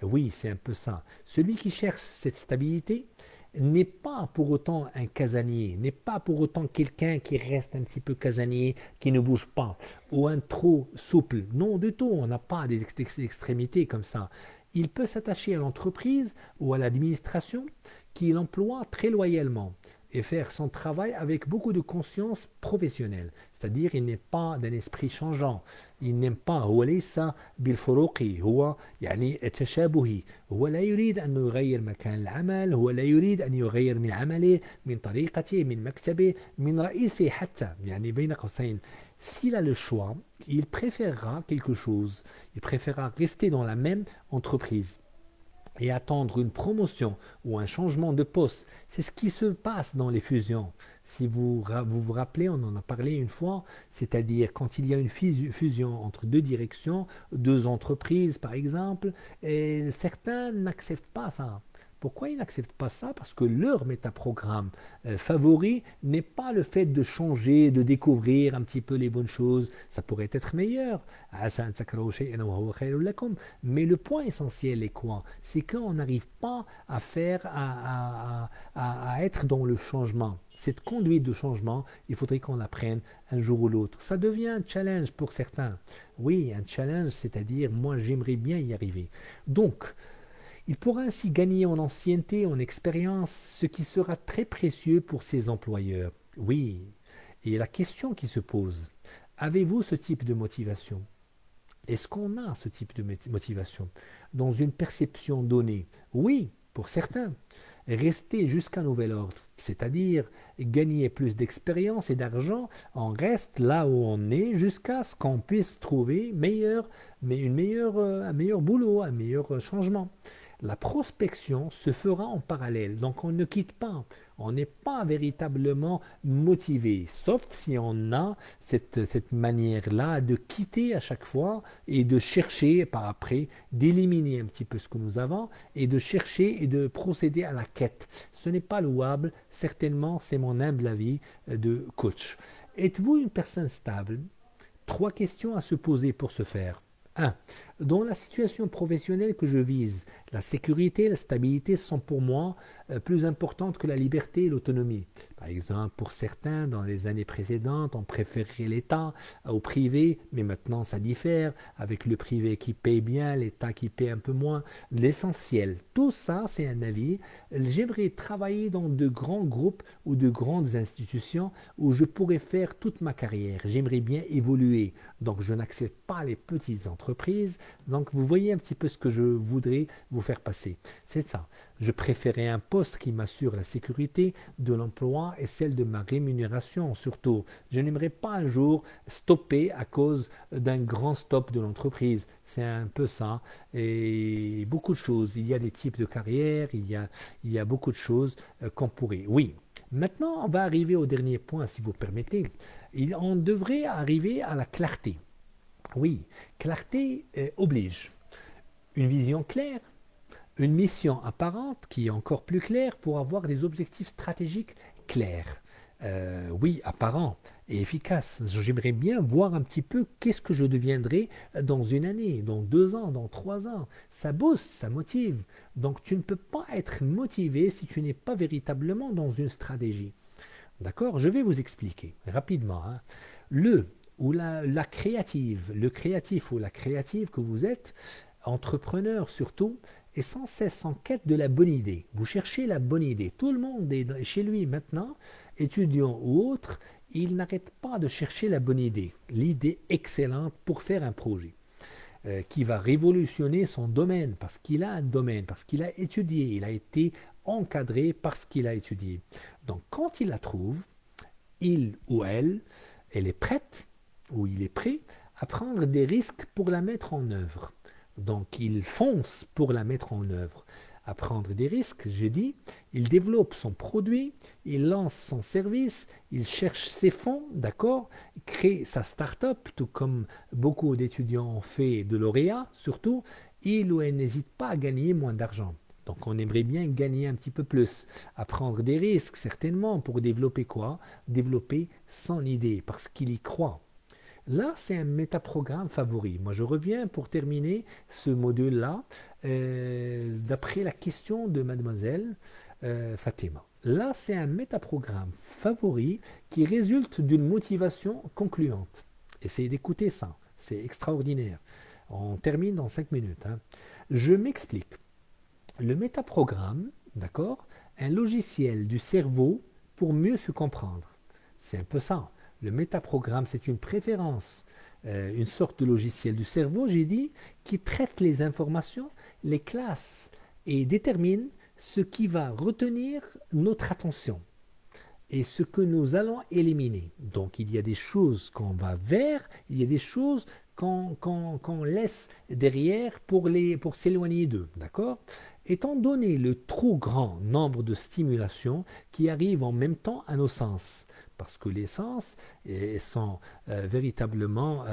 Oui, c'est un peu ça. Celui qui cherche cette stabilité n'est pas pour autant un casanier, n'est pas pour autant quelqu'un qui reste un petit peu casanier, qui ne bouge pas, ou un trop souple. Non, du tout, on n'a pas des extrémités comme ça. Il peut s'attacher à l'entreprise ou à l'administration qui l'emploie très loyalement et faire son travail avec beaucoup de conscience professionnelle. C'est-à-dire, il n'est pas d'un esprit changeant. Il n'aime pas هو ليس بالفروقي هو يعني التشابهي هو لا يريد أن يغير مكان العمل هو لا يريد أن يغير من عمله من طريقته من مكتبه من رئيسه حتى يعني بين قوسين S'il a le choix, il préférera quelque chose. Il préférera rester dans la même entreprise et attendre une promotion ou un changement de poste. C'est ce qui se passe dans les fusions. Si vous rappelez, on en a parlé une fois, c'est-à-dire quand il y a une fusion entre deux directions, deux entreprises par exemple, et certains n'acceptent pas ça. Pourquoi ils n'acceptent pas ça? Parce que leur métaprogramme favori n'est pas le fait de changer, de découvrir un petit peu les bonnes choses. Ça pourrait être meilleur. Mais le point essentiel est quoi? C'est qu'on n'arrive pas à faire, à être dans le changement. Cette conduite de changement, il faudrait qu'on l'apprenne un jour ou l'autre. Ça devient un challenge pour certains. Oui, un challenge, c'est-à-dire moi j'aimerais bien y arriver. Donc, il pourra ainsi gagner en ancienneté, en expérience, ce qui sera très précieux pour ses employeurs. Oui, et la question qui se pose, avez-vous ce type de motivation? Est-ce qu'on a ce type de motivation dans une perception donnée? Oui, pour certains. Rester jusqu'à nouvel ordre, c'est-à-dire gagner plus d'expérience et d'argent, on reste là où on est jusqu'à ce qu'on puisse trouver un meilleur boulot, un meilleur changement. La prospection se fera en parallèle, donc on ne quitte pas, on n'est pas véritablement motivé, sauf si on a cette manière-là de quitter à chaque fois et de chercher par après, d'éliminer un petit peu ce que nous avons et de chercher et de procéder à la quête. Ce n'est pas louable, certainement, c'est mon humble avis de coach. Êtes-vous une personne stable? Trois questions à se poser pour ce faire. 1. Dans la situation professionnelle que je vise, la sécurité et la stabilité sont pour moi plus importantes que la liberté et l'autonomie. Par exemple, pour certains, dans les années précédentes, on préférait l'État au privé, mais maintenant ça diffère, avec le privé qui paye bien, l'État qui paye un peu moins. L'essentiel, tout ça, c'est un avis. J'aimerais travailler dans de grands groupes ou de grandes institutions où je pourrais faire toute ma carrière. J'aimerais bien évoluer. Donc, je n'accepte pas les petites entreprises. Donc, vous voyez un petit peu ce que je voudrais vous faire passer. C'est ça. Je préférais un poste qui m'assure la sécurité de l'emploi et celle de ma rémunération surtout. Je n'aimerais pas un jour stopper à cause d'un grand stop de l'entreprise. C'est un peu ça. Et beaucoup de choses. Il y a des types de carrières, il y a beaucoup de choses qu'on pourrait. Oui. Maintenant, on va arriver au dernier point, si vous permettez. On devrait arriver à la clarté. Oui, clarté oblige. Une vision claire, une mission apparente qui est encore plus claire pour avoir des objectifs stratégiques clairs. Oui, apparent et efficace. J'aimerais bien voir un petit peu qu'est-ce que je deviendrai dans une année, dans 2 ans, dans 3 ans. Ça booste, ça motive. Donc tu ne peux pas être motivé si tu n'es pas véritablement dans une stratégie. D'accord? Je vais vous expliquer rapidement. Hein. Le ou la créative, le créatif ou la créative que vous êtes, entrepreneur surtout, est sans cesse en quête de la bonne idée. Vous cherchez la bonne idée. Tout le monde est chez lui maintenant, étudiant ou autre, il n'arrête pas de chercher la bonne idée, l'idée excellente pour faire un projet qui va révolutionner son domaine, parce qu'il a un domaine, parce qu'il a étudié, il a été encadré parce qu'il a étudié. Donc quand il la trouve, il ou elle est prête, ou il est prêt à prendre des risques pour la mettre en œuvre. Donc il fonce pour la mettre en œuvre. À prendre des risques, j'ai dit, il développe son produit, il lance son service, il cherche ses fonds, d'accord, il crée sa start-up, tout comme beaucoup d'étudiants ont fait, de lauréats surtout, il ou elle n'hésite pas à gagner moins d'argent. Donc on aimerait bien gagner un petit peu plus, à prendre des risques certainement pour développer quoi? Développer son idée, parce qu'il y croit. Là, c'est un métaprogramme favori. Moi, je reviens pour terminer ce module-là d'après la question de mademoiselle Fatima. Là, c'est un métaprogramme favori qui résulte d'une motivation concluante. Essayez d'écouter ça, c'est extraordinaire. On termine dans 5 minutes. Hein. Je m'explique. Le métaprogramme, d'accord, un logiciel du cerveau pour mieux se comprendre. C'est un peu ça. Le métaprogramme, c'est une préférence, une sorte de logiciel du cerveau, j'ai dit, qui traite les informations, les classe et détermine ce qui va retenir notre attention. et ce que nous allons éliminer. Donc il y a des choses qu'on va vers, il y a des choses qu'on laisse derrière pour s'éloigner d'eux. D'accord? Étant donné le trop grand nombre de stimulations qui arrivent en même temps à nos sens, parce que les sens sont véritablement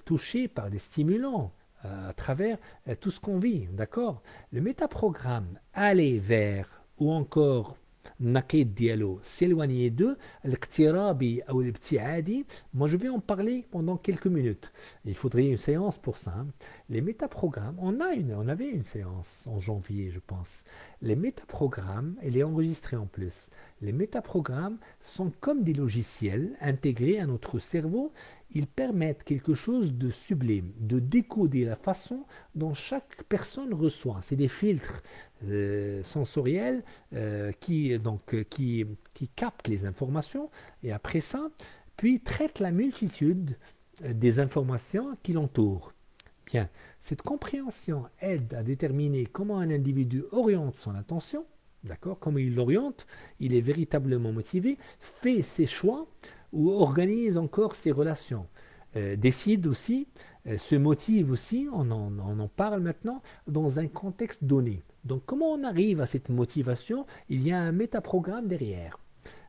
touchés par des stimulants à travers tout ce qu'on vit, d'accord? Le métaprogramme aller vers ou encore نقيض ديالو s'éloigner d'eux الاقترابي ou الابتعادي. Moi je vais en parler pendant quelques minutes, il faudrait une séance pour ça, hein. Les métaprogrammes, on avait une séance en janvier je pense. Les métaprogrammes, elle est enregistrée en plus. Les métaprogrammes sont comme des logiciels intégrés à notre cerveau. Ils permettent quelque chose de sublime, de décoder la façon dont chaque personne reçoit. C'est des filtres sensoriels qui captent les informations et après ça, puis traitent la multitude des informations qui l'entourent. Bien, cette compréhension aide à déterminer comment un individu oriente son attention, d'accord, comment il l'oriente, il est véritablement motivé, fait ses choix ou organise encore ses relations, décide aussi, se motive aussi, on en parle maintenant, dans un contexte donné. Donc comment on arrive à cette motivation? Il y a un métaprogramme derrière.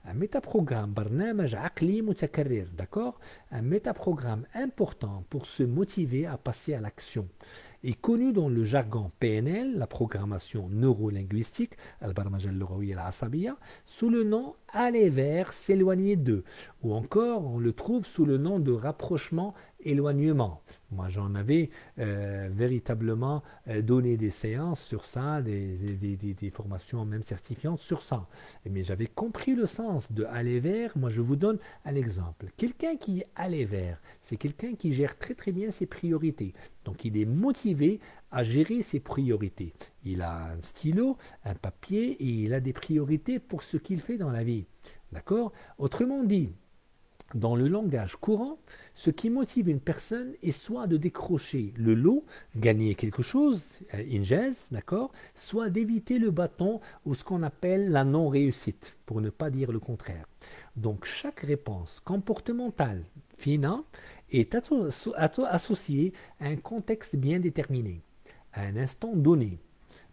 Un métaprogramme, برنامج عقلي متكرر, d'accord? Un métaprogramme important pour se motiver à passer à l'action est connu dans le jargon PNL, la programmation neurolinguistique, البرمجة اللغوية العصبية, sous le nom aller vers, s'éloigner d'eux, ou encore on le trouve sous le nom de rapprochement, éloignement. Moi j'en avais véritablement donné des séances sur ça, des formations même certifiantes sur ça. Mais j'avais compris le sens de aller vers. Moi je vous donne un exemple. Quelqu'un qui allait vers, c'est quelqu'un qui gère très très bien ses priorités. Donc il est motivé à gérer ses priorités. Il a un stylo, un papier et il a des priorités pour ce qu'il fait dans la vie. D'accord? Autrement dit, dans le langage courant, ce qui motive une personne est soit de décrocher le lot, gagner quelque chose, injaz, d'accord, soit d'éviter le bâton ou ce qu'on appelle la non-réussite, pour ne pas dire le contraire. Donc chaque réponse comportementale fine est associée à un contexte bien déterminé, à un instant donné.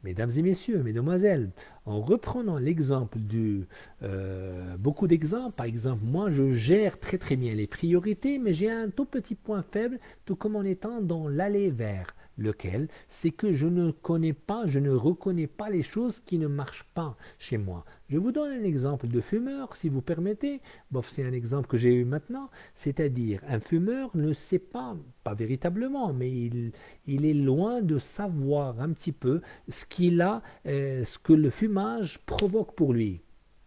Mesdames et messieurs, mesdemoiselles, en reprenant l'exemple beaucoup d'exemples, par exemple, moi je gère très très bien les priorités, mais j'ai un tout petit point faible, tout comme en étant dans l'aller vers, lequel c'est que je ne connais pas, je ne reconnais pas les choses qui ne marchent pas chez moi. Je vous donne un exemple de fumeur, si vous permettez. Bon, c'est un exemple que j'ai eu maintenant, c'est-à-dire un fumeur ne sait pas véritablement, mais il est loin de savoir un petit peu ce que le fumage provoque pour lui.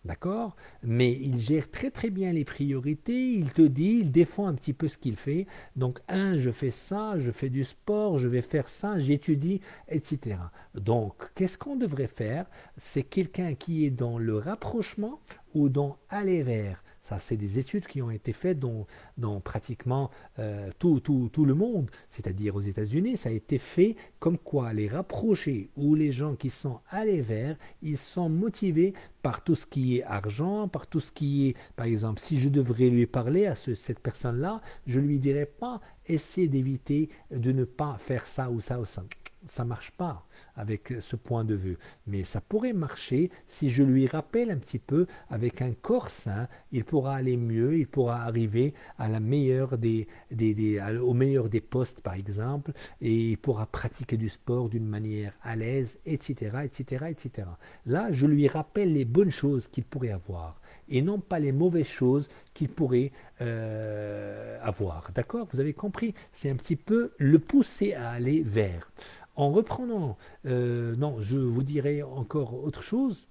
D'accord? Mais il gère très très bien les priorités, il te dit, il défend un petit peu ce qu'il fait. Donc, je fais ça, je fais du sport, je vais faire ça, j'étudie, etc. Donc, qu'est-ce qu'on devrait faire? C'est quelqu'un qui est dans le rapprochement ou dans aller vers. Ça, c'est des études qui ont été faites dans pratiquement tout le monde, c'est-à-dire aux États-Unis. Ça a été fait comme quoi les rapprochés ou les gens qui sont allés vers, ils sont motivés par tout ce qui est argent, par tout ce qui est, par exemple, si je devrais lui parler à cette personne-là, je ne lui dirais pas, essaie d'éviter de ne pas faire ça ou ça ou ça. Ça ne marche pas avec ce point de vue. Mais ça pourrait marcher si je lui rappelle un petit peu, avec un corps sain, il pourra aller mieux, il pourra arriver à la meilleure au meilleur des postes, par exemple, et il pourra pratiquer du sport d'une manière à l'aise, etc., etc., etc. Là, je lui rappelle les bonnes choses qu'il pourrait avoir et non pas les mauvaises choses qu'il pourrait avoir. D'accord? Vous avez compris? C'est un petit peu le pousser à aller vers. En reprenant, non, je vous dirai encore autre chose.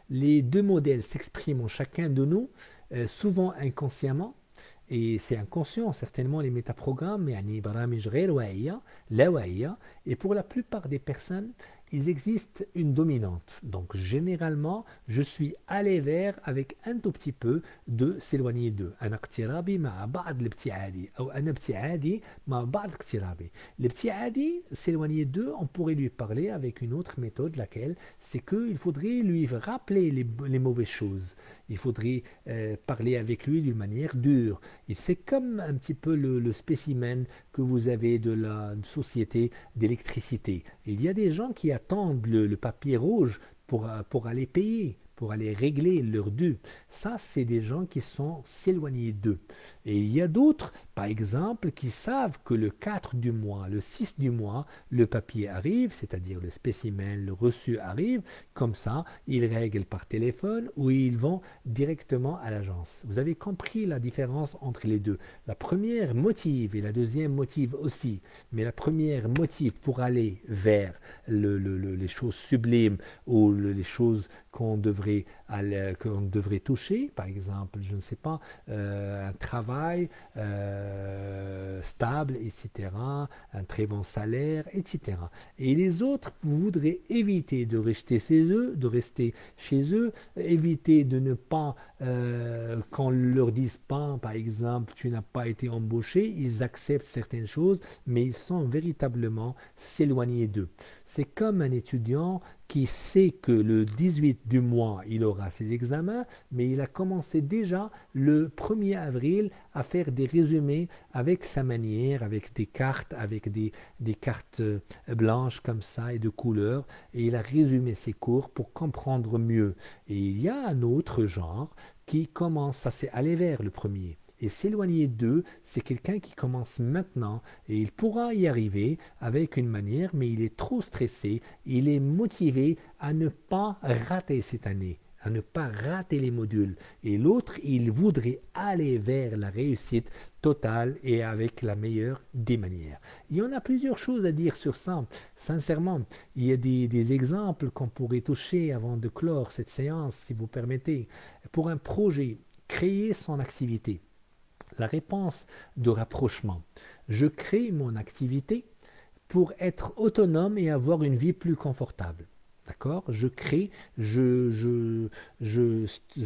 Les deux modèles s'expriment en chacun de nous, souvent inconsciemment, et c'est inconscient certainement les métaprogrammes, يعني برامج غير واعية, لا واعية, et pour la plupart des personnes, il existe une dominante. Donc généralement, je suis allé vers avec un tout petit peu de s'éloigner d'eux. أنا اقترابي مع بعض الابتعادي أو أنا ابتعادي مع بعض اقترابي. L'ابتعادي, s'éloigner d'eux, on pourrait lui parler avec une autre méthode, laquelle c'est qu'il faudrait lui rappeler les mauvaises choses. Il faudrait parler avec lui d'une manière dure. Et c'est comme un petit peu le spécimen que vous avez de la société d'électricité. Il y a des gens qui attendent le papier rouge pour aller payer, pour aller régler leur dû. Ça, c'est des gens qui sont s'éloignés d'eux. Et il y a d'autres, par exemple, qui savent que le 4 du mois, le 6 du mois, le papier arrive, c'est-à-dire le spécimen, le reçu arrive. Comme ça, ils règlent par téléphone ou ils vont directement à l'agence. Vous avez compris la différence entre les deux. La première motive et la deuxième motive aussi. Mais la première motive pour aller vers les choses sublimes ou les choses qu'on devrait toucher, par exemple, je ne sais pas, un travail stable, etc., un très bon salaire, etc. Et les autres, vous voudrez éviter de rester chez eux, éviter de ne pas, qu'on ne leur dise pas, par exemple, tu n'as pas été embauché, ils acceptent certaines choses, mais ils sont véritablement s'éloignés d'eux. C'est comme un étudiant qui sait que le 18 du mois, il aura ses examens, mais il a commencé déjà le 1er avril à faire des résumés avec sa manière, avec des cartes, avec des cartes blanches comme ça et de couleurs, et il a résumé ses cours pour comprendre mieux. Et il y a un autre genre qui commence, ça c'est aller vers le premier. Et s'éloigner d'eux, c'est quelqu'un qui commence maintenant et il pourra y arriver avec une manière, mais il est trop stressé, il est motivé à ne pas rater cette année, à ne pas rater les modules. Et l'autre, il voudrait aller vers la réussite totale et avec la meilleure des manières. Il y en a plusieurs choses à dire sur ça. Sincèrement, il y a des exemples qu'on pourrait toucher avant de clore cette séance, si vous permettez. Pour un projet, créer son activité. La réponse de rapprochement. Je crée mon activité pour être autonome et avoir une vie plus confortable. D'accord? Je crée, je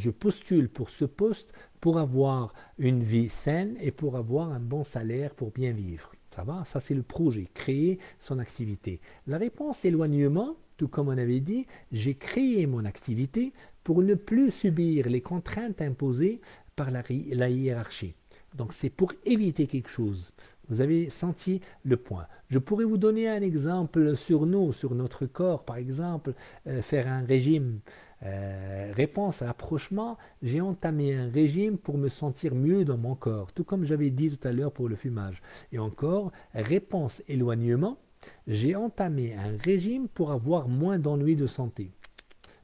postule pour ce poste pour avoir une vie saine et pour avoir un bon salaire pour bien vivre. Ça va? Ça, c'est le projet, créer son activité. La réponse éloignement, tout comme on avait dit, j'ai créé mon activité pour ne plus subir les contraintes imposées par la hiérarchie. Donc c'est pour éviter quelque chose. Vous avez senti le point. Je pourrais vous donner un exemple sur nous, sur notre corps, par exemple, faire un régime. Réponse à rapprochement, j'ai entamé un régime pour me sentir mieux dans mon corps, tout comme j'avais dit tout à l'heure pour le fumage. Et encore, réponse éloignement, j'ai entamé un régime pour avoir moins d'ennuis de santé.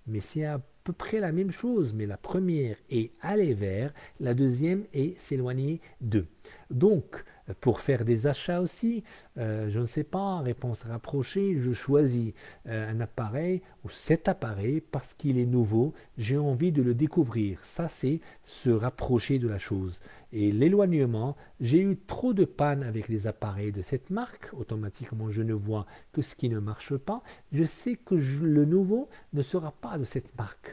Mais c'est à peu près la même chose, mais la première est aller vers, la deuxième est s'éloigner d'eux. Donc, pour faire des achats aussi, je ne sais pas, réponse rapprochée, je choisis un appareil ou cet appareil parce qu'il est nouveau, j'ai envie de le découvrir. Ça, c'est se rapprocher de la chose. Et l'éloignement, j'ai eu trop de pannes avec les appareils de cette marque, automatiquement je ne vois que ce qui ne marche pas. Je sais que le nouveau ne sera pas de cette marque.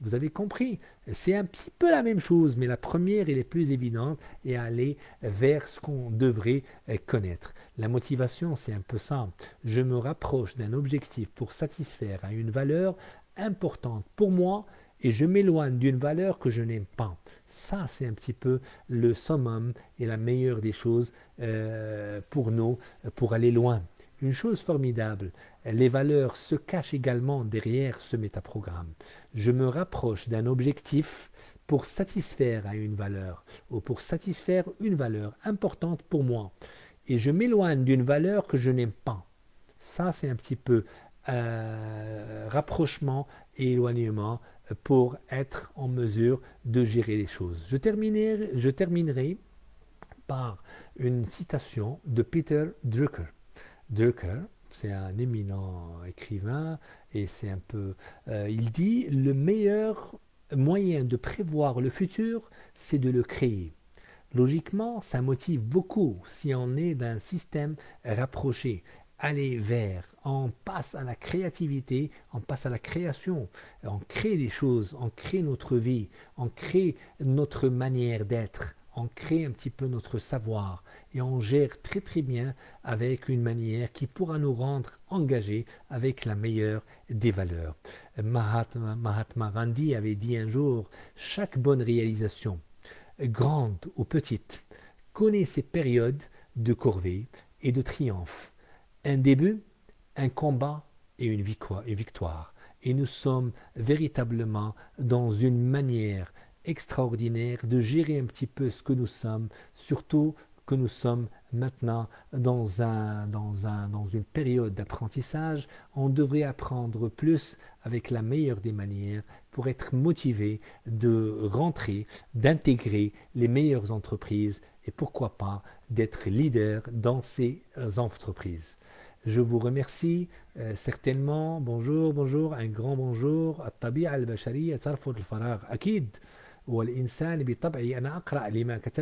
Vous avez compris? C'est un petit peu la même chose, mais la première, elle est plus évidente et aller vers ce qu'on devrait connaître. La motivation, c'est un peu ça. Je me rapproche d'un objectif pour satisfaire à une valeur importante pour moi et je m'éloigne d'une valeur que je n'aime pas. Ça, c'est un petit peu le summum et la meilleure des choses pour nous, pour aller loin. Une chose formidable, les valeurs se cachent également derrière ce métaprogramme. Je me rapproche d'un objectif pour satisfaire à une valeur ou pour satisfaire une valeur importante pour moi. Et je m'éloigne d'une valeur que je n'aime pas. Ça, c'est un petit peu rapprochement et éloignement pour être en mesure de gérer les choses. Je terminerai par une citation de Peter Drucker. Drucker, c'est un éminent écrivain et c'est un peu... il dit, le meilleur moyen de prévoir le futur, c'est de le créer. Logiquement, ça motive beaucoup si on est d'un système rapproché. aller vers, on passe à la créativité, on passe à la création, on crée des choses, on crée notre vie, on crée notre manière d'être, on crée un petit peu notre savoir et on gère très très bien avec une manière qui pourra nous rendre engagés avec la meilleure des valeurs. Mahatma Gandhi avait dit un jour, chaque bonne réalisation, grande ou petite, connaît ses périodes de corvée et de triomphe. Un début, un combat et une victoire. Et nous sommes véritablement dans une manière extraordinaire de gérer un petit peu ce que nous sommes, surtout que nous sommes maintenant dans une période d'apprentissage. On devrait apprendre plus avec la meilleure des manières pour être motivé de rentrer, d'intégrer les meilleures entreprises et pourquoi pas d'être leader dans ces entreprises. Je vous remercie certainement. Bonjour, bonjour, un grand bonjour. الطبيعة البشرية ترفض الفراغ أكيد. والإنسان بطبعي أنا أقرأ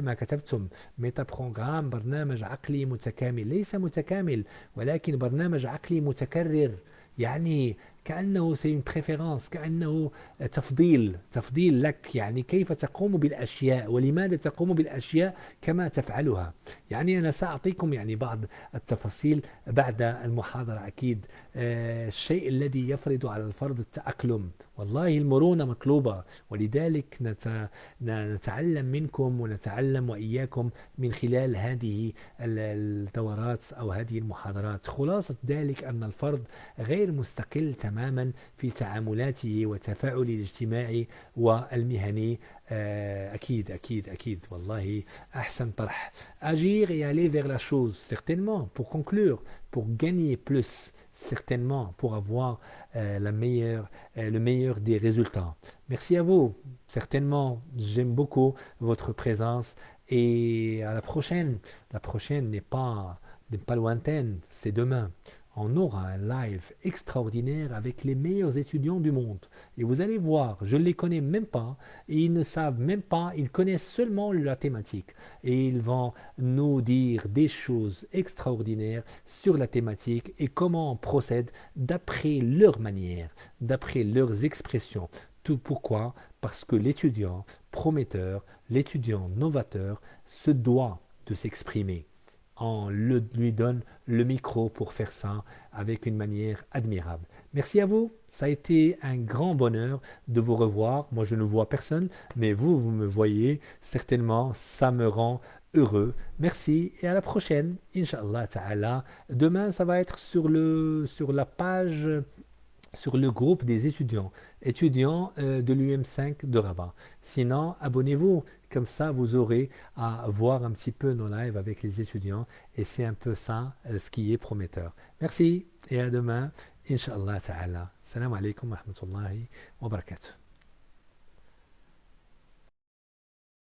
ما كتبتم. ميتا بروغرام برنامج عقلي متكامل، ليس متكامل ولكن برنامج عقلي متكرر. يعني كأنه سي بريفيرانس، كأنه تفضيل لك، يعني كيف تقوم بالأشياء ولماذا تقوم بالأشياء كما تفعلها. يعني أنا سأعطيكم يعني بعض التفاصيل بعد المحاضرة أكيد. الشيء الذي يفرض على الفرد التأقلم، والله المرونة مطلوبة، ولذلك نتعلم منكم ونتعلم وإياكم من خلال هذه الدورات أو هذه المحاضرات. خلاصة ذلك أن الفرد غير مستقل تماما في تعاملاته وتفاعله الاجتماعي والمهني. أكيد أكيد أكيد والله أحسن طرح. Agir et aller vers la chose, certainement, pour conclure, pour gagner plus, certainement, pour avoir le meilleur des résultats. Merci à vous, certainement, j'aime beaucoup votre présence et à la prochaine. La prochaine n'est pas lointaine, c'est demain. On aura un live extraordinaire avec les meilleurs étudiants du monde. Et vous allez voir, je ne les connais même pas, et ils ne savent même pas, ils connaissent seulement la thématique. Et ils vont nous dire des choses extraordinaires sur la thématique et comment on procède d'après leur manière, d'après leurs expressions. Tout pourquoi? Parce que l'étudiant prometteur, l'étudiant novateur se doit de s'exprimer. On lui donne le micro pour faire ça avec une manière admirable. Merci à vous, ça a été un grand bonheur de vous revoir. Moi je ne vois personne, mais vous me voyez, certainement ça me rend heureux. Merci et à la prochaine, Inch'Allah Ta'ala. Demain ça va être sur la page, sur le groupe des étudiants de l'UM5 de Rabat. Sinon, abonnez-vous, comme ça vous aurez à voir un petit peu nos lives avec les étudiants et c'est un peu ça ce qui est prometteur. Merci et à demain, Inch'Allah Ta'ala. Salam alaikum wa rahmatullahi wa barakatuh.